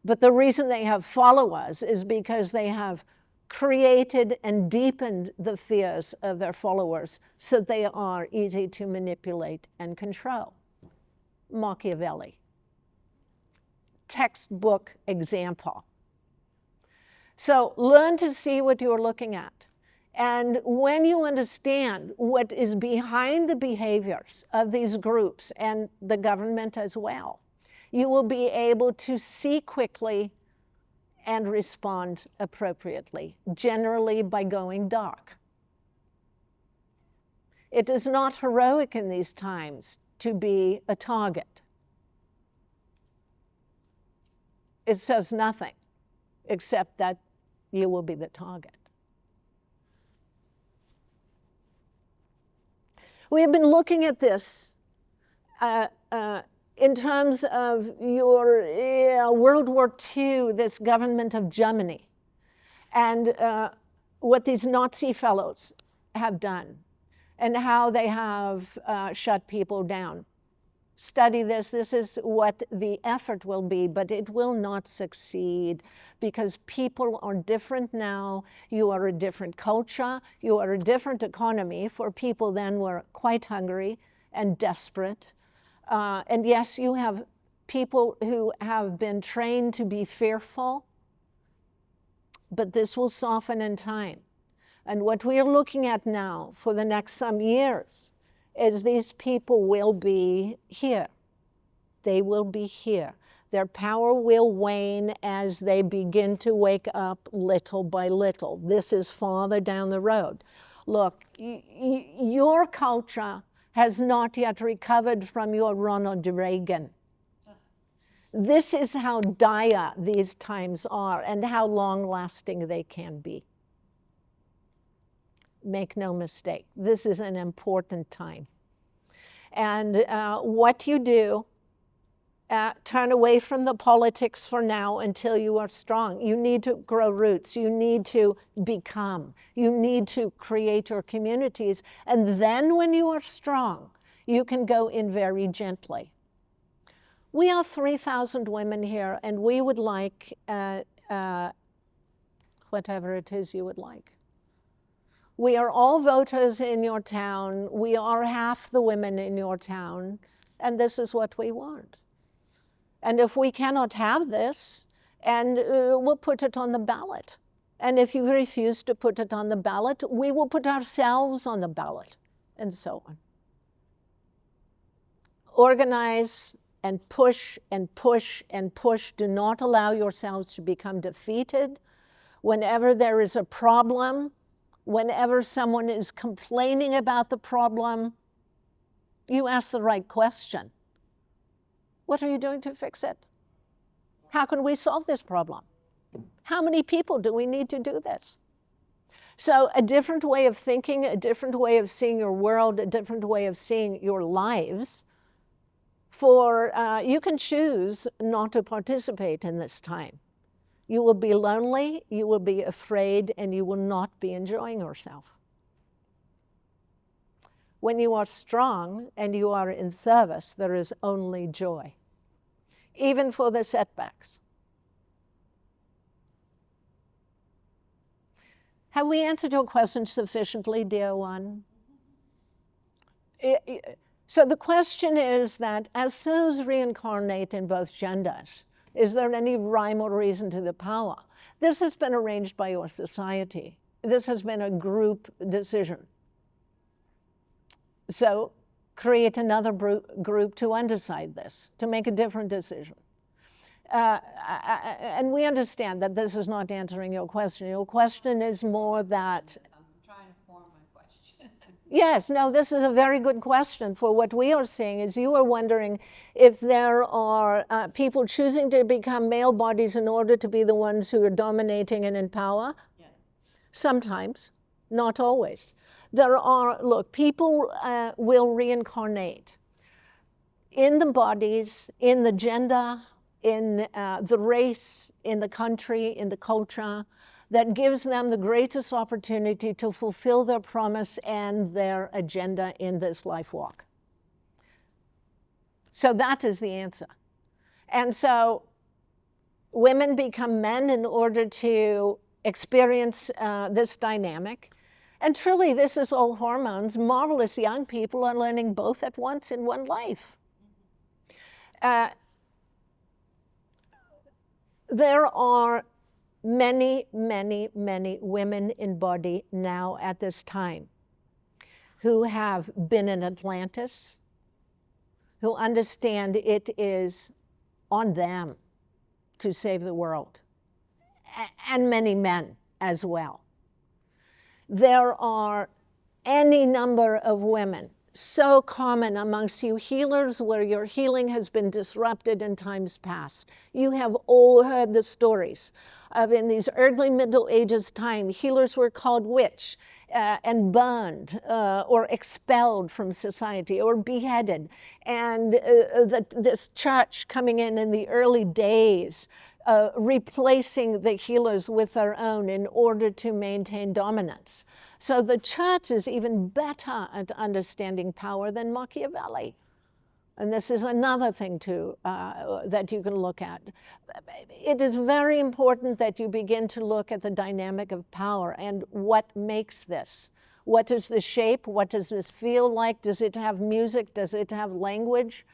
But the reason they have followers is because they have created and deepened the fears of their followers so they are easy to manipulate and control. Machiavelli. Textbook example. So learn to see what you're looking at. And when you understand what is behind the behaviors of these groups and the government as well, you will be able to see quickly and respond appropriately, generally by going dark. It is not heroic in these times to be a target. It says nothing except that you will be the target. We have been looking at this in terms of your World War II, this government of Germany, and what these Nazi fellows have done, and how they have shut people down. Study this. This is what the effort will be, but it will not succeed because people are different now. You are a different culture. You are a different economy. For people then were quite hungry and desperate. And yes, you have people who have been trained to be fearful, but this will soften in time. And what we are looking at now for the next some years is these people will be here. They will be here. Their power will wane as they begin to wake up little by little. This is farther down the road. Look, your culture has not yet recovered from your Ronald Reagan. This is how dire these times are and how long-lasting they can be. Make no mistake, this is an important time. And what you do, turn away from the politics for now until you are strong. You need to grow roots. You need to become. You need to create your communities. And then when you are strong, you can go in very gently. We are 3,000 women here, and we would like whatever it is you would like. We are all voters in your town. We are half the women in your town, and this is what we want. And if we cannot have this, and we'll put it on the ballot. And if you refuse to put it on the ballot, we will put ourselves on the ballot, and so on. Organize and push and push and push. Do not allow yourselves to become defeated. Whenever there is a problem, whenever someone is complaining about the problem, you ask the right question. What are you doing to fix it? How can we solve this problem? How many people do we need to do this? So a different way of thinking, a different way of seeing your world, a different way of seeing your lives. You can choose not to participate in this time. You will be lonely, you will be afraid, and you will not be enjoying yourself. When you are strong and you are in service, there is only joy, even for the setbacks. Have we answered your question sufficiently, dear one? So the question is that as souls reincarnate in both genders, is there any rhyme or reason to the power? This has been arranged by your society. This has been a group decision. So create another group to undecide this, to make a different decision. And we understand that this is not answering your question. Your question is more that... I'm trying to form my question. Yes, no, this is a very good question. For what we are seeing is you are wondering if there are people choosing to become male bodies in order to be the ones who are dominating and in power. Yeah. Sometimes, not always. There are, look, people will reincarnate in the bodies, in the gender, in the race, in the country, in the culture, that gives them the greatest opportunity to fulfill their promise and their agenda in this life walk. So that is the answer. And so women become men in order to experience this dynamic. And truly, this is all hormones. Marvelous young people are learning both at once in one life. There are many, many, many women in body now at this time who have been in Atlantis, who understand it is on them to save the world, and many men as well. There are any number of women, so common amongst you healers, where your healing has been disrupted in times past. You have all heard the stories of in these early Middle Ages time, healers were called witch and burned or expelled from society or beheaded. And this church coming in the early days, replacing the healers with their own in order to maintain dominance. So the church is even better at understanding power than Machiavelli. And this is another thing too that you can look at. It is very important that you begin to look at the dynamic of power and what makes this. What is the shape? What does this feel like? Does it have music? Does it have language?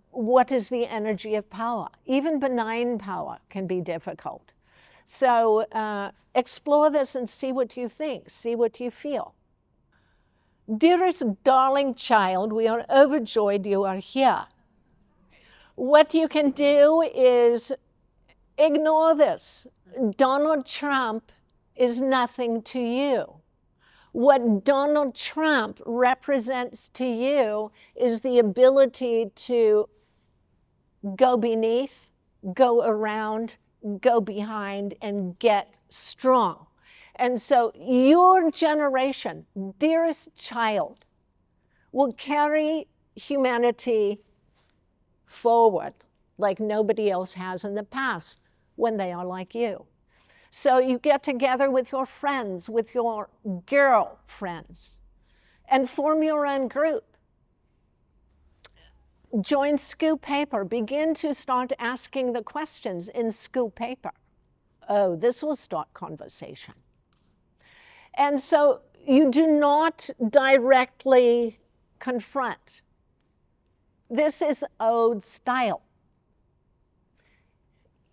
What is the energy of power? Even benign power can be difficult. So explore this and see what you think, see what you feel. Dearest darling child, we are overjoyed you are here. What you can do is ignore this. Donald Trump is nothing to you. What Donald Trump represents to you is the ability to go beneath, go around, go behind, and get strong. And so your generation, dearest child, will carry humanity forward like nobody else has in the past when they are like you. So you get together with your friends, with your girlfriends, and form your own group. Join Scoop Paper. Begin to start asking the questions in Scoop Paper. Oh, this will start conversation. And so you do not directly confront. This is old style.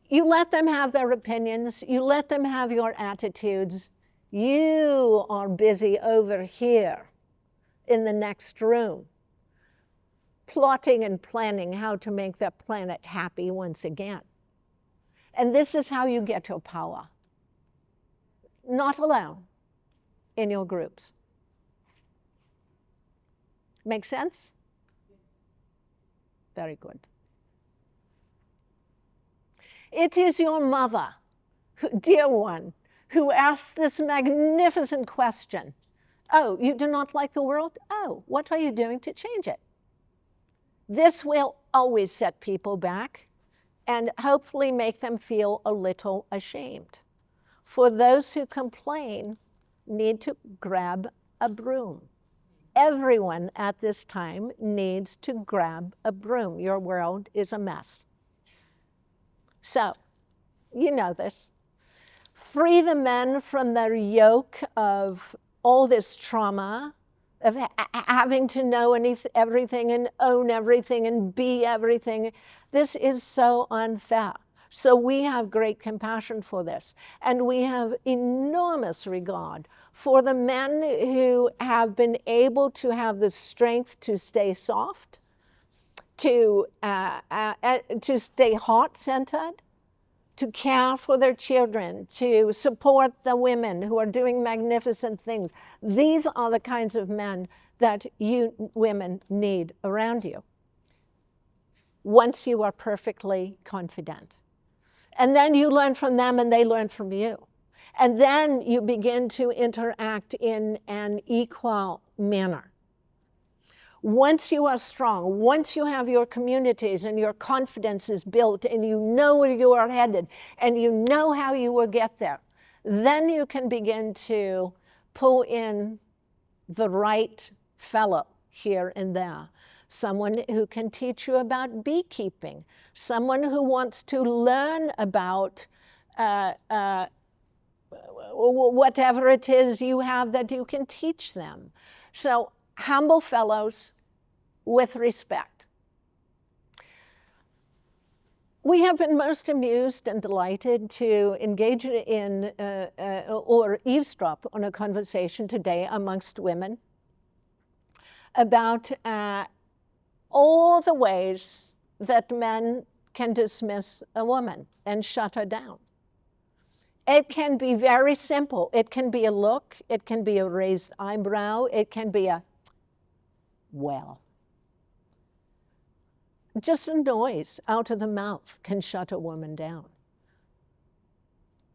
You let them have their opinions. You let them have your attitudes. You are busy over here in the next room, plotting and planning how to make the planet happy once again. And this is how you get your power. Not alone, in your groups. Make sense? Very good. It is your mother, dear one, who asked this magnificent question. Oh, you do not like the world? Oh, what are you doing to change it? This will always set people back and hopefully make them feel a little ashamed. For those who complain, need to grab a broom. Everyone at this time needs to grab a broom. Your world is a mess. So, you know this. Free the men from their yoke of all this trauma, of having to know everything and own everything and be everything. This is so unfair. So we have great compassion for this. And we have enormous regard for the men who have been able to have the strength to stay soft, to stay heart-centered, to care for their children, to support the women who are doing magnificent things. These are the kinds of men that you women need around you once you are perfectly confident. And then you learn from them and they learn from you. And then you begin to interact in an equal manner. Once you are strong, once you have your communities and your confidence is built and you know where you are headed and you know how you will get there, then you can begin to pull in the right fellow here and there. Someone who can teach you about beekeeping, someone who wants to learn about whatever it is you have that you can teach them. So humble fellows with respect. We have been most amused and delighted to engage in or eavesdrop on a conversation today amongst women about all the ways that men can dismiss a woman and shut her down. It can be very simple. It can be a look. It can be a raised eyebrow. It can be a, well. Just a noise out of the mouth can shut a woman down.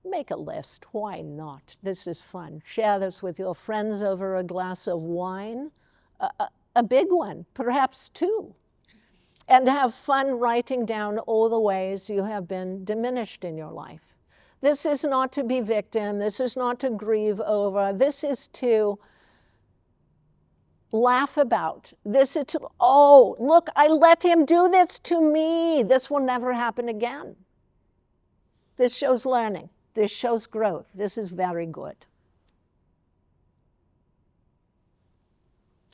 Make a list. Why not? This is fun. Share this with your friends over a glass of wine, a big one, perhaps two, and have fun writing down all the ways you have been diminished in your life. This is not to be victim. This is not to grieve over. This is to laugh about. This is to, oh, look, I let him do this to me. This will never happen again. This shows learning. This shows growth. This is very good.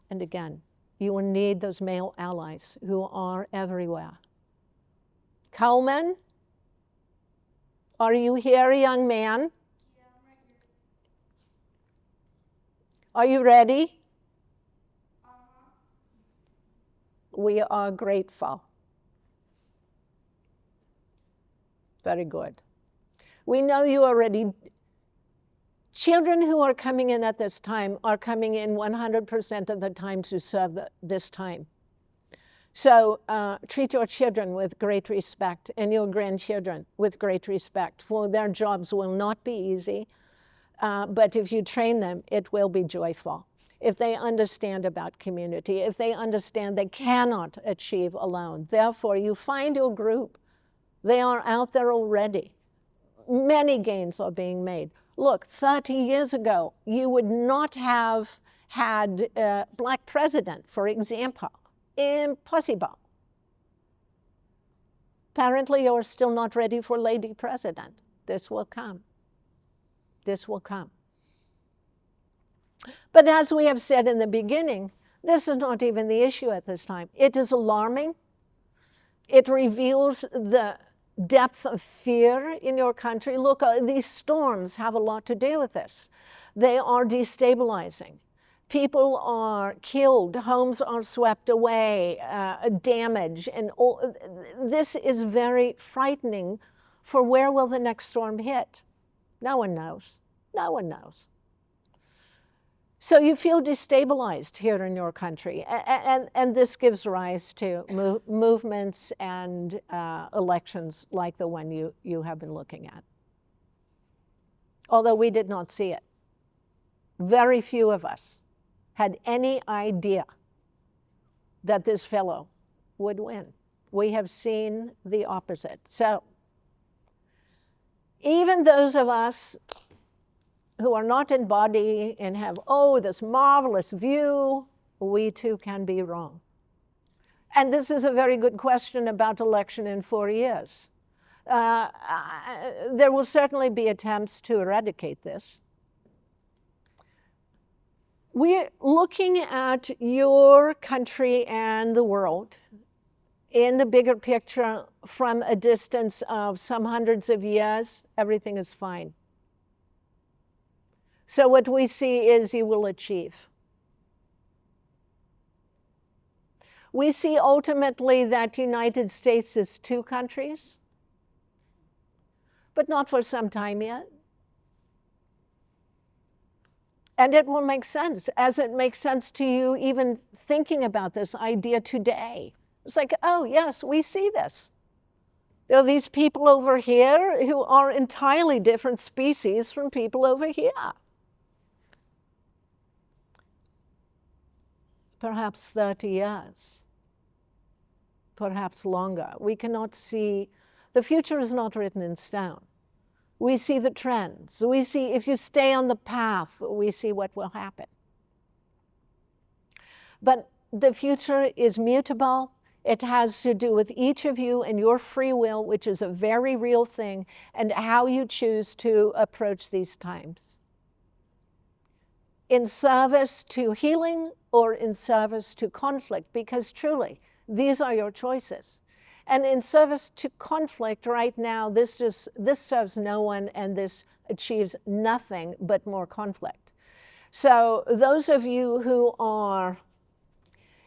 And again, you will need those male allies who are everywhere. Coleman, are you here, young man? Yeah, I'm right here. Are you ready? We are grateful. Very good. We know you are ready. Children who are coming in at this time are coming in 100% of the time to serve this time. So treat your children with great respect and your grandchildren with great respect, for their jobs will not be easy, but if you train them, it will be joyful. If they understand about community, if they understand they cannot achieve alone. Therefore, you find your group. They are out there already. Many gains are being made. Look, 30 years ago, you would not have had a black president, for example. Impossible. Apparently, you're still not ready for lady president. This will come. This will come. But as we have said in the beginning, this is not even the issue at this time. It is alarming. It reveals the depth of fear in your country. Look, these storms have a lot to do with this. They are destabilizing. People are killed, homes are swept away, damage, and all. This is very frightening for where will the next storm hit? No one knows. No one knows. So you feel destabilized here in your country, and this gives rise to movements and elections like the one you have been looking at. Although we did not see it. Very few of us had any idea that this fellow would win. We have seen the opposite. So even those of us who are not in body and have, oh, this marvelous view, we too can be wrong. And this is a very good question about election in 4 years. There will certainly be attempts to eradicate this. We're looking at your country and the world in the bigger picture from a distance of some hundreds of years. Everything is fine. So what we see is you will achieve. We see ultimately that United States is two countries, but not for some time yet. And it will make sense, as it makes sense to you even thinking about this idea today. It's like, oh yes, we see this. There are these people over here who are entirely different species from people over here. Perhaps 30 years, perhaps longer. We cannot see, the future is not written in stone. We see the trends. We see, if you stay on the path, we see what will happen. But the future is mutable. It has to do with each of you and your free will, which is a very real thing, and how you choose to approach these times. In service to healing or in service to conflict, because truly, these are your choices. And in service to conflict right now, this serves no one, and this achieves nothing but more conflict. So those of you who are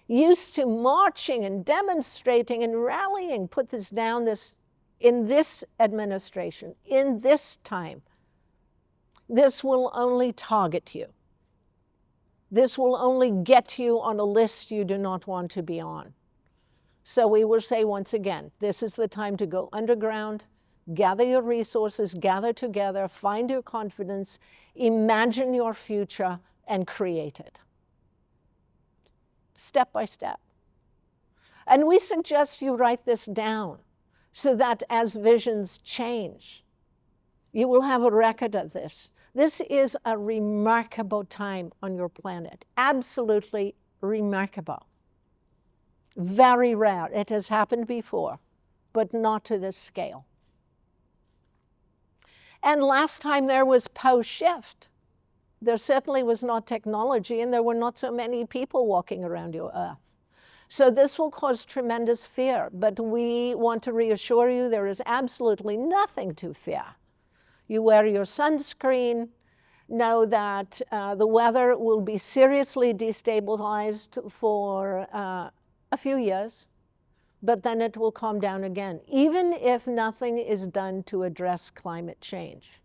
used to marching and demonstrating and rallying, put this down in this administration, in this time, this will only target you. This will only get you on a list you do not want to be on. So we will say once again, this is the time to go underground, gather your resources, gather together, find your confidence, imagine your future, and create it. Step by step. And we suggest you write this down so that as visions change, you will have a record of this. This is a remarkable time on your planet, absolutely remarkable. Very rare. It has happened before, but not to this scale. And last time there was post-shift. There certainly was not technology, and there were not so many people walking around your Earth. So this will cause tremendous fear, but we want to reassure you there is absolutely nothing to fear. You wear your sunscreen, know that the weather will be seriously destabilized for a few years, but then it will calm down again, even if nothing is done to address climate change.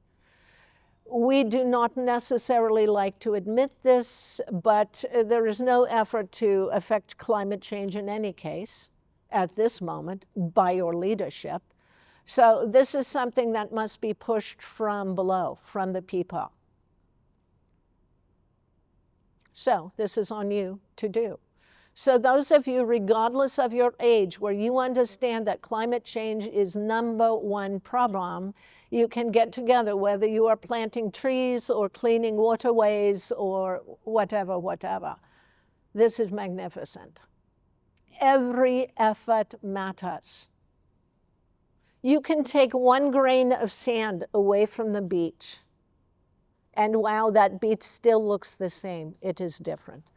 We do not necessarily like to admit this, but there is no effort to affect climate change in any case at this moment by your leadership. So this is something that must be pushed from below, from the people. So this is on you to do. So those of you, regardless of your age, where you understand that climate change is #1 problem, you can get together, whether you are planting trees or cleaning waterways or whatever. This is magnificent. Every effort matters. You can take 1 grain of sand away from the beach, and wow, that beach still looks the same. It is different.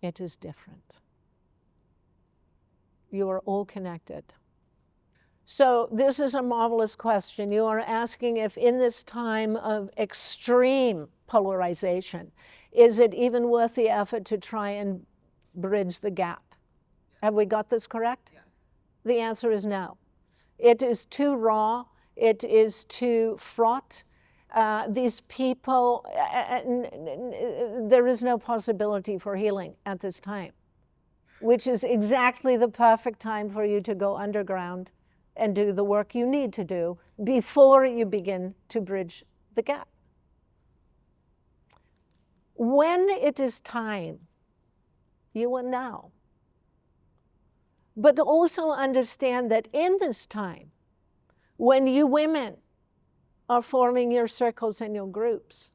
It is different. You are all connected. So this is a marvelous question. You are asking if in this time of extreme polarization, is it even worth the effort to try and bridge the gap? Have we got this correct? Yeah. The answer is no. It is too raw. It is too fraught. These people, there is no possibility for healing at this time, which is exactly the perfect time for you to go underground and do the work you need to do before you begin to bridge the gap. When it is time, you will know. But also understand that in this time, when you women are forming your circles and your groups,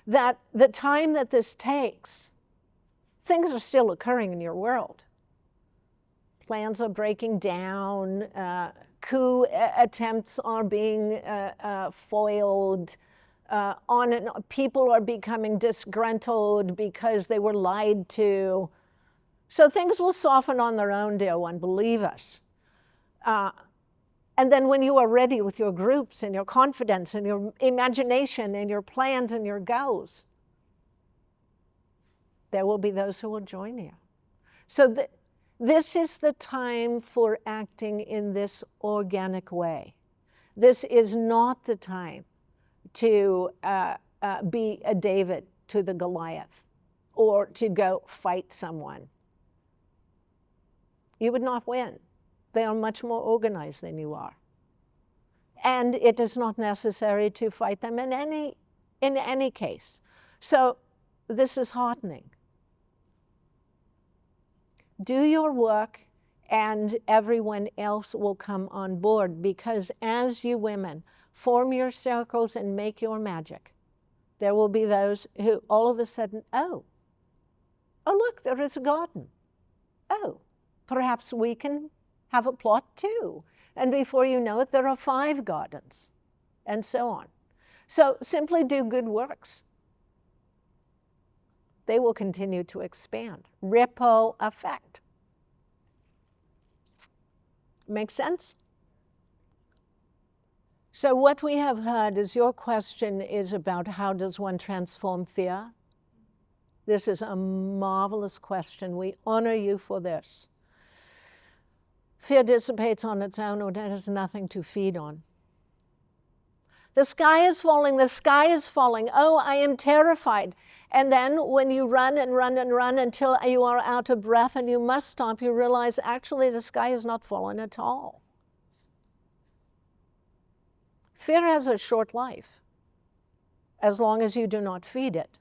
that the time that this takes, things are still occurring in your world. Plans are breaking down, coup attempts are being foiled, People are becoming disgruntled because they were lied to. So things will soften on their own, dear one, believe us. And then when you are ready with your groups and your confidence and your imagination and your plans and your goals, there will be those who will join you. So this is the time for acting in this organic way. This is not the time to be a David to the Goliath or to go fight someone. You would not win. They are much more organized than you are. And it is not necessary to fight them in any case. So this is heartening. Do your work and everyone else will come on board, because as you women form your circles and make your magic, there will be those who all of a sudden, oh look, there is a garden. Oh, perhaps we can have a plot too. And before you know it, there are 5 gardens, and so on. So simply do good works. They will continue to expand. Ripple effect. Make sense? So what we have heard is your question is about how does one transform fear? This is a marvelous question. We honor you for this. Fear dissipates on its own, or there is nothing to feed on. The sky is falling, the sky is falling. Oh, I am terrified. And then when you run and run and run until you are out of breath and you must stop, you realize actually the sky is not falling at all. Fear has a short life, as long as you do not feed it.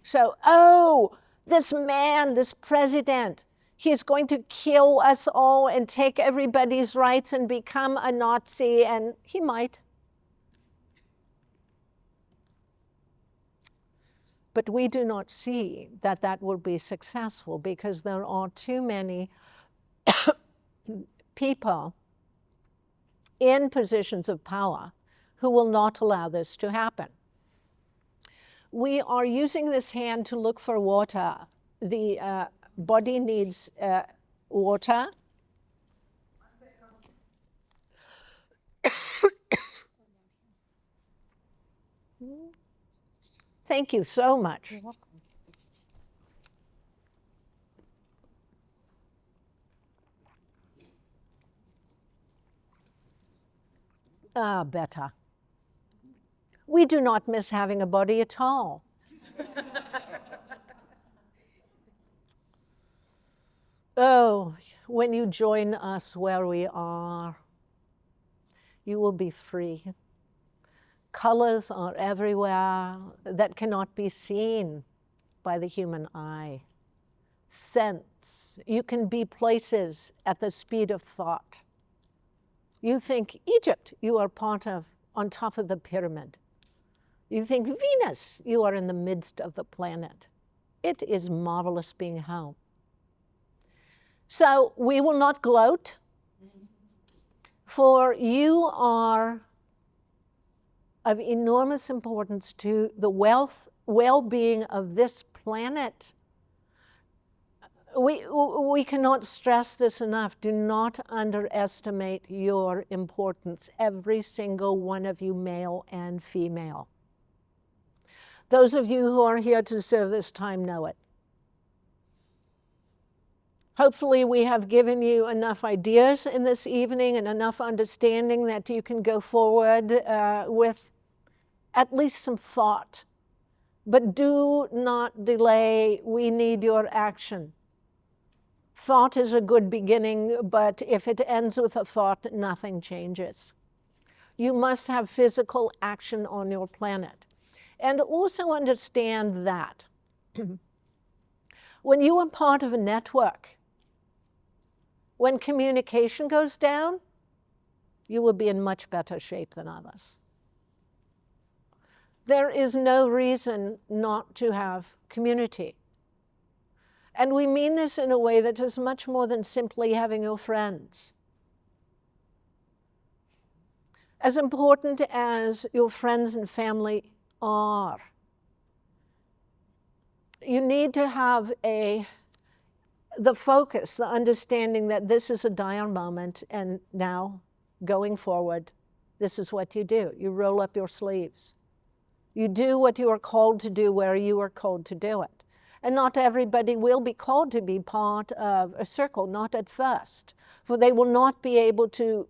So, oh, this man, this president, he's going to kill us all and take everybody's rights and become a Nazi, and he might. But we do not see that that will be successful, because there are too many people in positions of power who will not allow this to happen. We are using this hand to look for water. The body needs water. Thank you so much. You're welcome. Ah, better. We do not miss having a body at all. Oh, when you join us where we are, you will be free. Colors are everywhere that cannot be seen by the human eye. Scents, you can be places at the speed of thought. You think Egypt, you are part of, on top of the pyramid. You think Venus, you are in the midst of the planet. It is marvelous being home. So we will not gloat, for you are of enormous importance to the well-being of this planet. We cannot stress this enough. Do not underestimate your importance, every single one of you, male and female. Those of you who are here to serve this time know it. Hopefully we have given you enough ideas in this evening and enough understanding that you can go forward with at least some thought. But do not delay. We need your action. Thought is a good beginning, but if it ends with a thought, nothing changes. You must have physical action on your planet. And also understand that when you are part of a network, when communication goes down, you will be in much better shape than others. There is no reason not to have community. And we mean this in a way that is much more than simply having your friends. as important as your friends and family are, you need to have the focus, the understanding that this is a dire moment, and now, going forward, this is what you do. You roll up your sleeves. You do what you are called to do where you are called to do it. And not everybody will be called to be part of a circle, not at first, for they will not be able to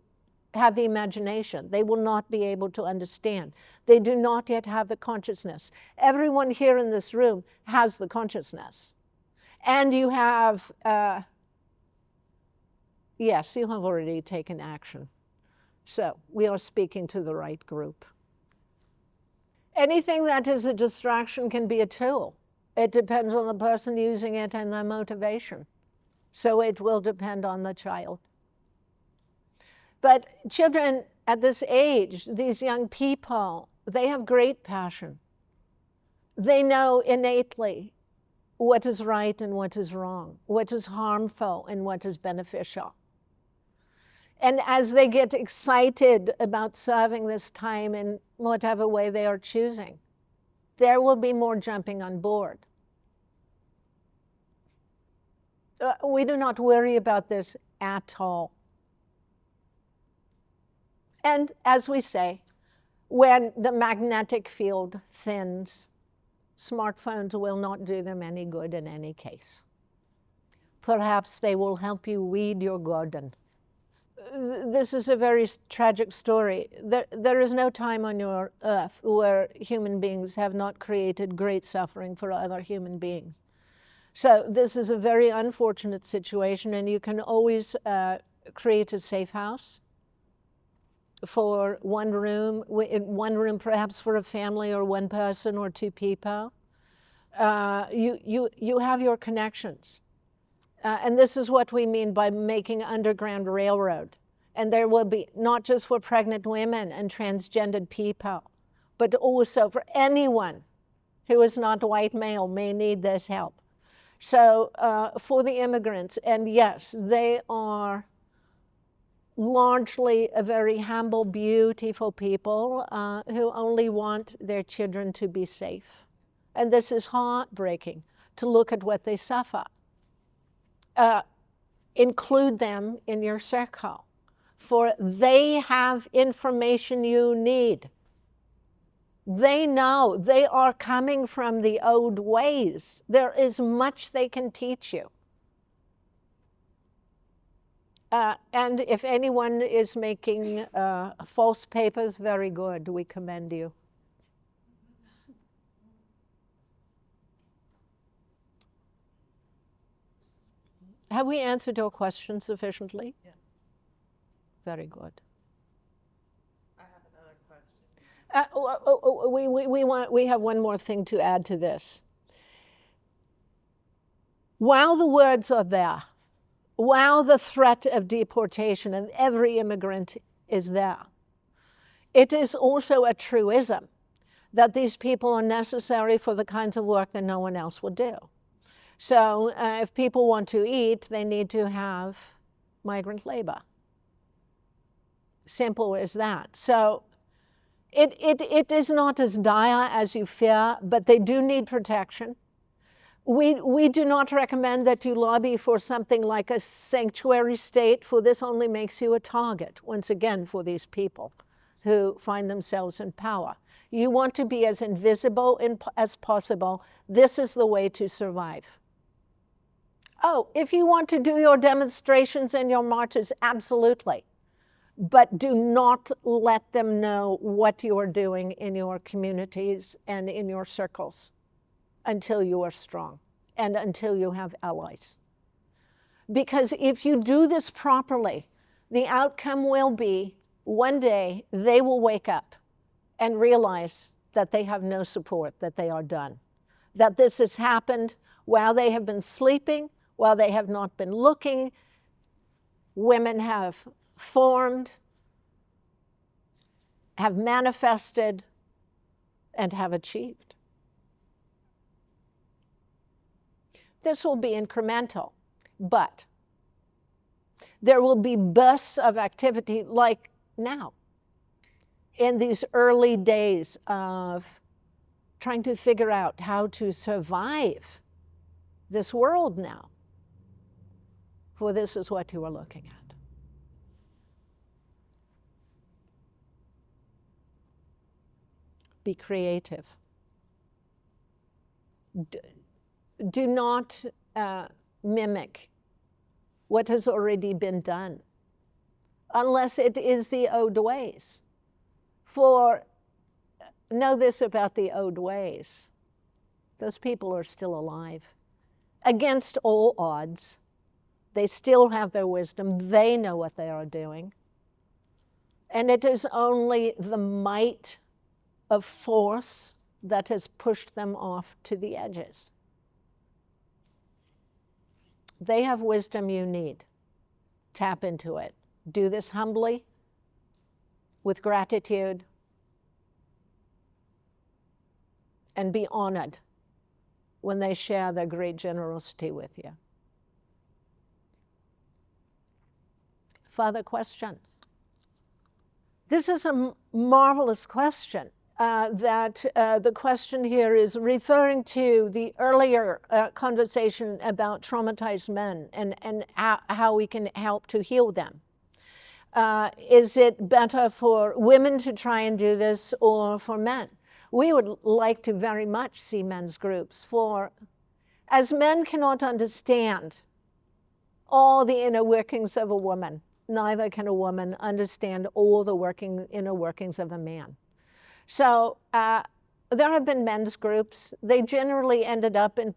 have the imagination. They will not be able to understand. They do not yet have the consciousness. Everyone here in this room has the consciousness. And you have, yes, you have already taken action. So we are speaking to the right group. Anything that is a distraction can be a tool. It depends on the person using it and their motivation. So it will depend on the child. But children at this age, these young people, they have great passion. They know innately what is right and what is wrong, what is harmful and what is beneficial. And as they get excited about serving this time in whatever way they are choosing, there will be more jumping on board. We do not worry about this at all. And as we say, when the magnetic field thins, smartphones will not do them any good in any case. Perhaps they will help you weed your garden. This is a very tragic story. There is no time on your earth where human beings have not created great suffering for other human beings. So this is a very unfortunate situation, and you can always create a safe house for one room perhaps for a family or one person or two people. You have your connections. And this is what we mean by making underground railroad. And there will be, not just for pregnant women and transgendered people, but also for anyone who is not white male may need this help. So for the immigrants, and yes, they are largely a very humble, beautiful people who only want their children to be safe. And this is heartbreaking to look at what they suffer. Include them in your circle, for they have information you need. They know. They are coming from the old ways. There is much they can teach you. And if anyone is making false papers, very good. We commend you. Have we answered your question sufficiently? Yeah. Very good. I have another question. We have one more thing to add to this. While the words are there, while the threat of deportation of every immigrant is there, it is also a truism that these people are necessary for the kinds of work that no one else will do. So if people want to eat, they need to have migrant labor. Simple as that. So it is not as dire as you fear, but they do need protection. We do not recommend that you lobby for something like a sanctuary state, for this only makes you a target, once again, for these people who find themselves in power. You want to be as invisible as possible. This is the way to survive. Oh, if you want to do your demonstrations and your marches, absolutely. But do not let them know what you are doing in your communities and in your circles until you are strong and until you have allies. Because if you do this properly, the outcome will be one day they will wake up and realize that they have no support, that they are done, that this has happened while they have been sleeping, while they have not been looking. Women have formed, have manifested, and have achieved. This will be incremental, but there will be bursts of activity like now. in these early days of trying to figure out how to survive this world now. For this is what you are looking at. Be creative. Do not mimic what has already been done, unless it is the old ways. For know this about the old ways. Those people are still alive. Against all odds, they still have their wisdom. They know what they are doing. And it is only the might of force that has pushed them off to the edges. They have wisdom you need. Tap into it. Do this humbly, with gratitude, and be honored when they share their great generosity with you. Further questions? This is a marvelous question. The question here is referring to the earlier conversation about traumatized men and how we can help to heal them. Is it better for women to try and do this or for men? We would like to very much see men's groups, for as men cannot understand all the inner workings of a woman, neither can a woman understand all the inner workings of a man. So there have been men's groups. They generally ended up in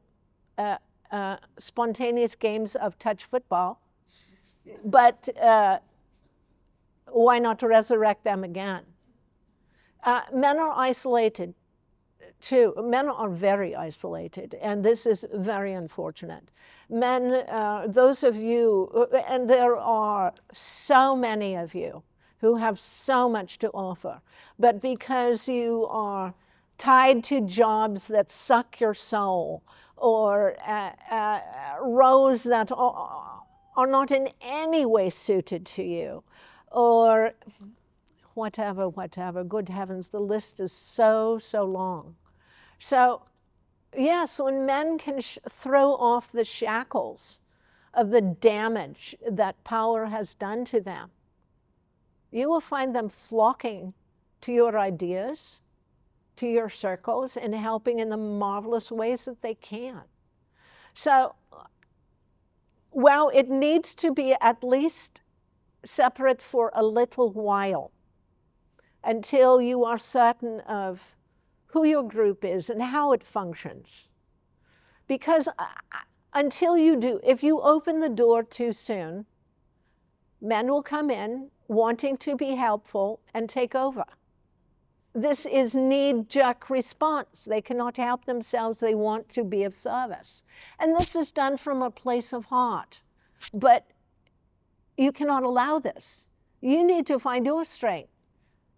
spontaneous games of touch football, but why not resurrect them again? Men are isolated too. Men are very isolated, and this is very unfortunate. Men, those of you, and there are so many of you who have so much to offer, but because you are tied to jobs that suck your soul, or roles that are not in any way suited to you, or whatever, good heavens, the list is so long. So yes, when men can throw off the shackles of the damage that power has done to them, you will find them flocking to your ideas, to your circles, and helping in the marvelous ways that they can. So, well, it needs to be at least separate for a little while until you are certain of who your group is and how it functions. Because until you do, if you open the door too soon, men will come in wanting to be helpful and take over. This is knee-jerk response. They cannot help themselves. They want to be of service. And this is done from a place of heart. But you cannot allow this. You need to find your strength.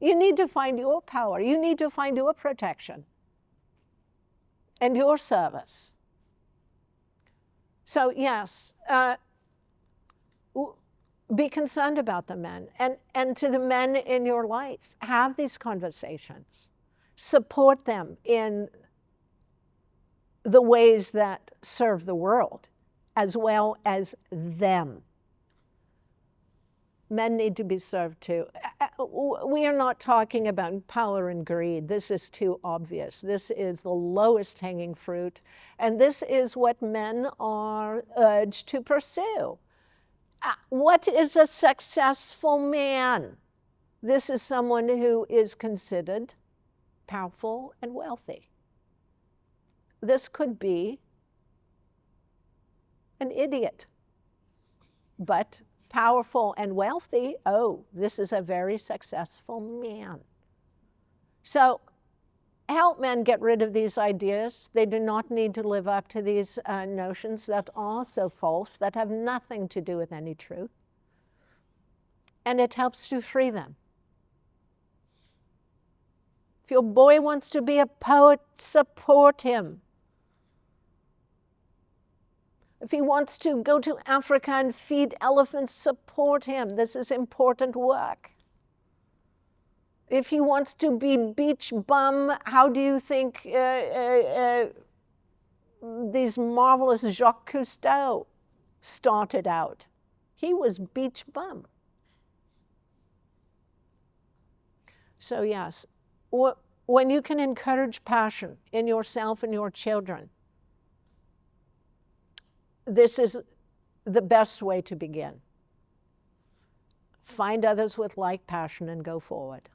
You need to find your power. You need to find your protection and your service. So yes, be concerned about the men, and to the men in your life, have these conversations. Support them in the ways that serve the world as well as them. Men need to be served too. We are not talking about power and greed. This is too obvious. This is the lowest hanging fruit, and this is what men are urged to pursue. What is a successful man? This is someone who is considered powerful and wealthy. This could be an idiot, but powerful and wealthy, oh, this is a very successful man. So help men get rid of these ideas. They do not need to live up to these notions that are so false, that have nothing to do with any truth. And it helps to free them. If your boy wants to be a poet, support him. If he wants to go to Africa and feed elephants, support him. This is important work. If he wants to be beach bum, how do you think these marvelous Jacques Cousteau started out? He was beach bum. So yes, when you can encourage passion in yourself and your children, this is the best way to begin. Find others with like passion and go forward.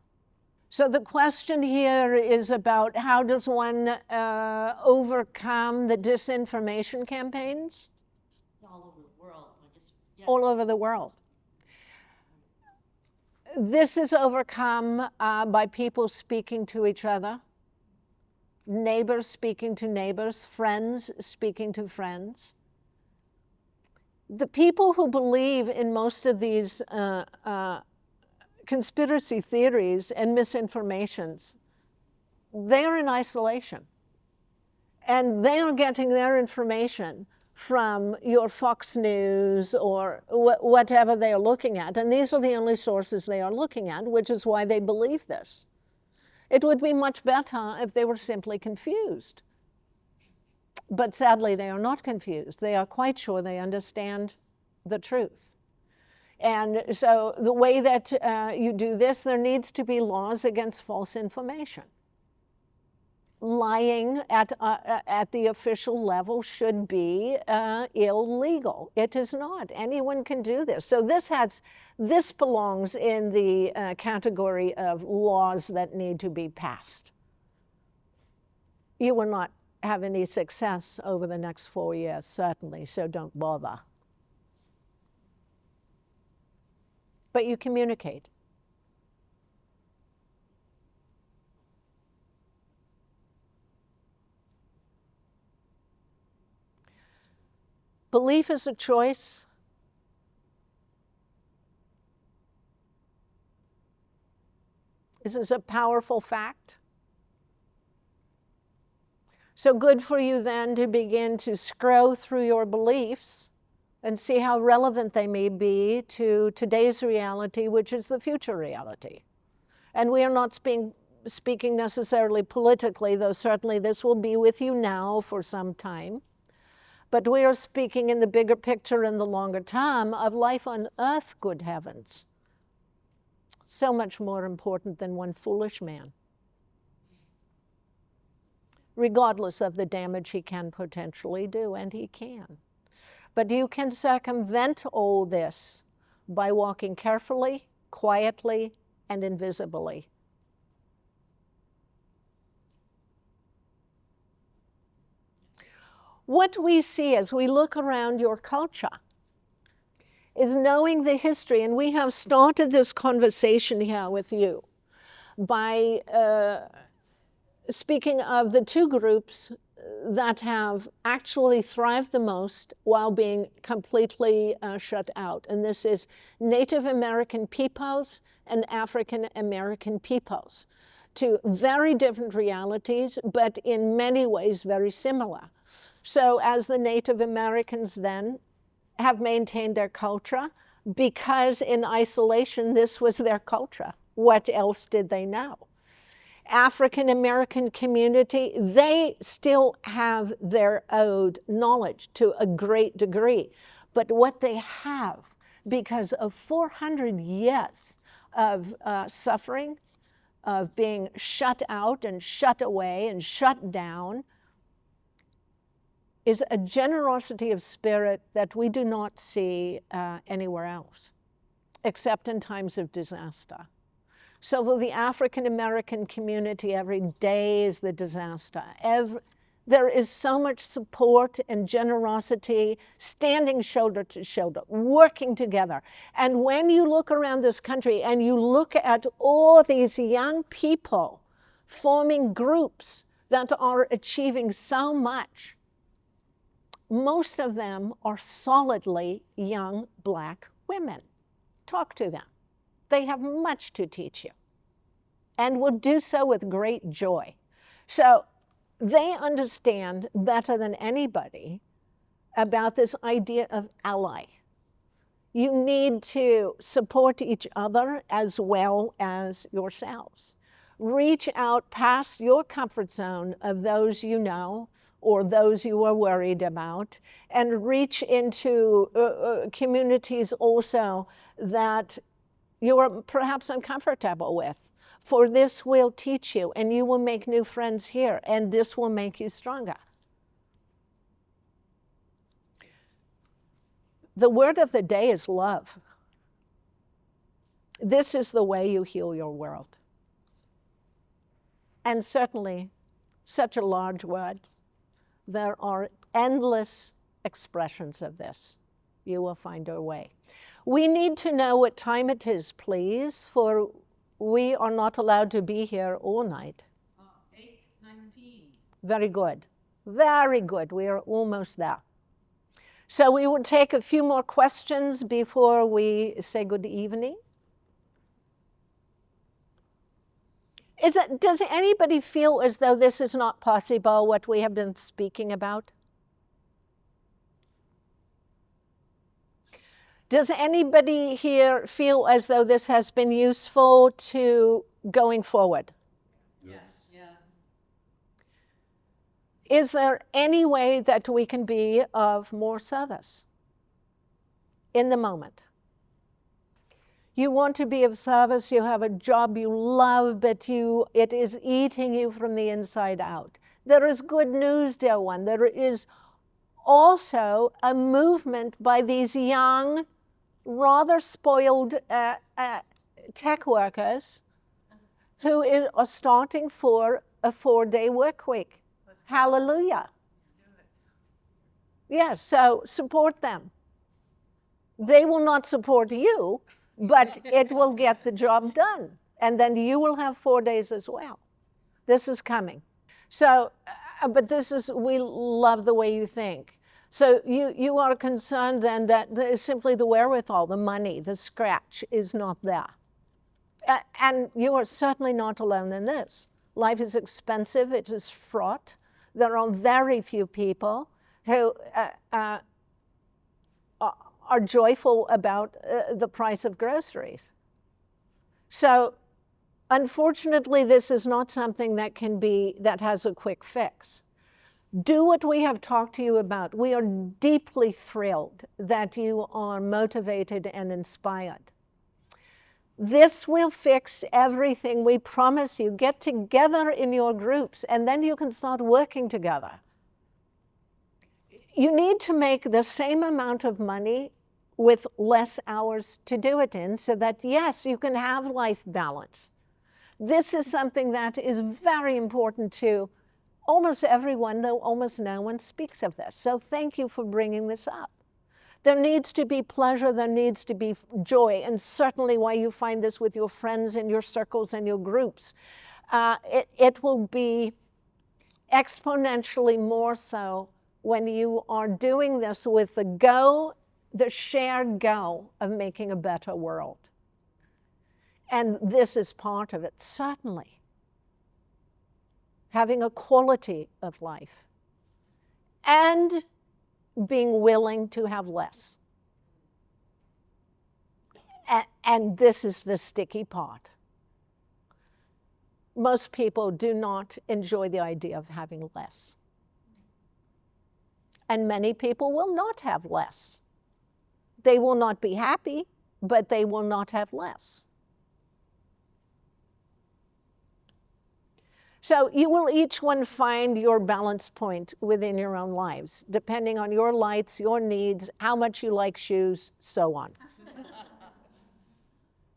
So the question here is about how does one overcome the disinformation campaigns? All over the world. All over the world. This is overcome by people speaking to each other, neighbors speaking to neighbors, friends speaking to friends. The people who believe in most of these conspiracy theories and misinformations, they are in isolation. And they are getting their information from your Fox News or whatever they are looking at. And these are the only sources they are looking at, which is why they believe this. It would be much better if they were simply confused. But sadly, they are not confused. They are quite sure they understand the truth. And so the way that you do this, there needs to be laws against false information. Lying at the official level should be illegal. It is not. Anyone can do this. So this belongs in the category of laws that need to be passed. You will not have any success over the next 4 years, certainly, so don't bother. But you communicate. Belief is a choice. This is a powerful fact. So good for you then to begin to scroll through your beliefs and see how relevant they may be to today's reality, which is the future reality. And we are not speaking necessarily politically, though certainly this will be with you now for some time. But we are speaking in the bigger picture in the longer term of life on earth, good heavens. So much more important than one foolish man, regardless of the damage he can potentially do, and he can. But you can circumvent all this by walking carefully, quietly, and invisibly. What we see as we look around your culture is knowing the history, and we have started this conversation here with you by speaking of the two groups that have actually thrived the most while being completely shut out. And this is Native American peoples and African American peoples. Two very different realities, but in many ways very similar. So as the Native Americans then have maintained their culture, because in isolation this was their culture. What else did they know? African American community, they still have their owed knowledge to a great degree. But what they have, because of 400 years of suffering, of being shut out and shut away and shut down, is a generosity of spirit that we do not see anywhere else, except in times of disaster. So for the African American community, every day is the disaster. There is so much support and generosity, standing shoulder to shoulder, working together. And when you look around this country and you look at all these young people forming groups that are achieving so much, most of them are solidly young Black women. Talk to them. They have much to teach you and will do so with great joy. So they understand better than anybody about this idea of ally. You need to support each other as well as yourselves. Reach out past your comfort zone of those you know or those you are worried about, and reach into communities also that you are perhaps uncomfortable with. For this will teach you, and you will make new friends here, and this will make you stronger. The word of the day is love. This is the way you heal your world. And certainly, such a large word. There are endless expressions of this. You will find your way. We need to know what time it is, please, for we are not allowed to be here all night. 8:19. Very good. Very good. We are almost there. So we will take a few more questions before we say good evening. Does anybody feel as though this is not possible, what we have been speaking about? Does anybody here feel as though this has been useful to going forward? Yes. Yeah. Is there any way that we can be of more service in the moment? You want to be of service, you have a job you love, but it is eating you from the inside out. There is good news, dear one. There is also a movement by these young, rather spoiled tech workers who are starting for a 4-day work week. Hallelujah. Yes, so support them. They will not support you, but it will get the job done. And then you will have 4 days as well. This is coming. So, but we love the way you think. So you are concerned then that simply the wherewithal, the money, the scratch is not there. And you are certainly not alone in this. Life is expensive, it is fraught. There are very few people who are joyful about the price of groceries. So unfortunately, this is not something that has a quick fix. Do what we have talked to you about. We are deeply thrilled that you are motivated and inspired. This will fix everything, we promise you. Get together in your groups, and then you can start working together. You need to make the same amount of money with less hours to do it in, so that, yes, you can have life balance. This is something that is very important to almost everyone, though almost no one speaks of this. So thank you for bringing this up. There needs to be pleasure, there needs to be joy, and certainly why you find this with your friends and your circles and your groups. It will be exponentially more so when you are doing this with the shared goal of making a better world. And this is part of it, certainly. Having a quality of life and being willing to have less. And this is the sticky part. Most people do not enjoy the idea of having less. And many people will not have less. They will not be happy, but they will not have less. So you will each one find your balance point within your own lives, depending on your lights, your needs, how much you like shoes, so on.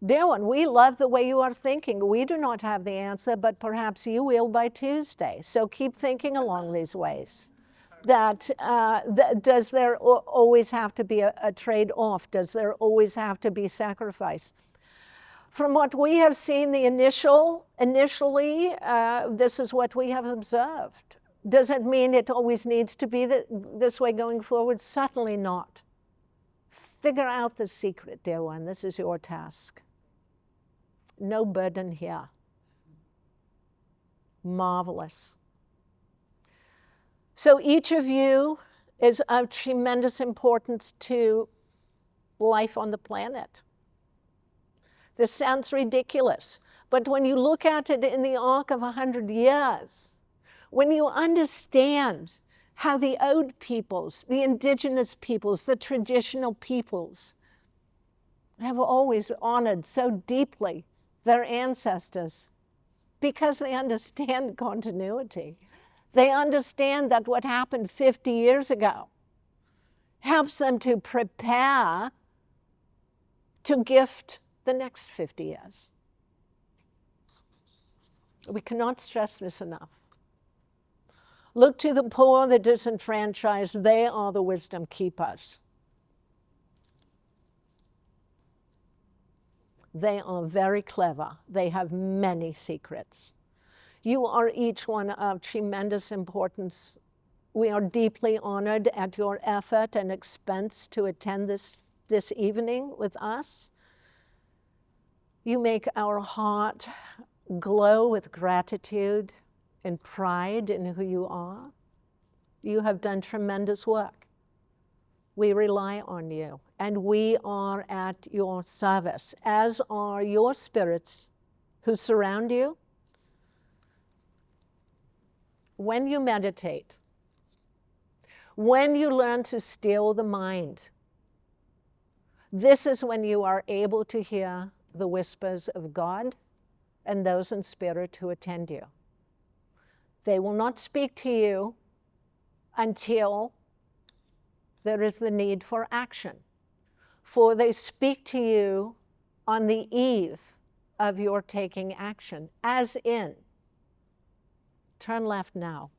Dear one, we love the way you are thinking. We do not have the answer, but perhaps you will by Tuesday. So keep thinking along these ways. Does there always have to be a trade-off? Does there always have to be sacrifice? From what we have seen, initially, this is what we have observed. Does it mean it always needs to be this way going forward? Certainly not. Figure out the secret, dear one. This is your task. No burden here. Marvelous. So each of you is of tremendous importance to life on the planet. This sounds ridiculous, but when you look at it in the arc of 100 years, when you understand how the old peoples, the indigenous peoples, the traditional peoples have always honored so deeply their ancestors because they understand continuity. They understand that what happened 50 years ago helps them to prepare to gift the next 50 years. We cannot stress this enough. Look to the poor, the disenfranchised. They are the wisdom keepers. They are very clever. They have many secrets. You are each one of tremendous importance. We are deeply honored at your effort and expense to attend this evening with us. You make our heart glow with gratitude and pride in who you are. You have done tremendous work. We rely on you, and we are at your service, as are your spirits who surround you. When you meditate, when you learn to still the mind, this is when you are able to hear the whispers of God and those in spirit who attend you. They will not speak to you until there is the need for action, for they speak to you on the eve of your taking action, as in, turn left now.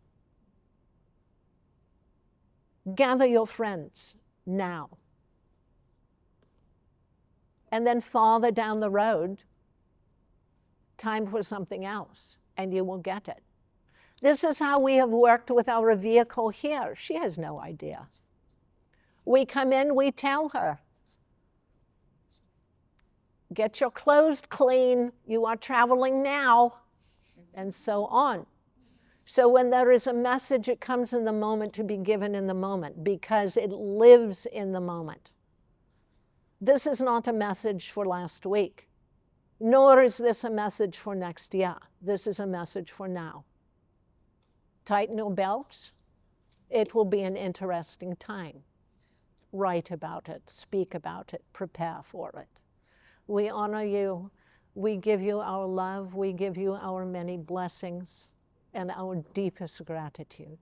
Gather your friends now. And then farther down the road, time for something else, and you will get it. This is how we have worked with our vehicle here. She has no idea. We come in, we tell her, get your clothes clean, you are traveling now, and so on. So when there is a message, it comes in the moment to be given in the moment because it lives in the moment. This is not a message for last week, nor is this a message for next year. This is a message for now. Tighten your belts. It will be an interesting time. Write about it, speak about it, prepare for it. We honor you. We give you our love. We give you our many blessings and our deepest gratitude.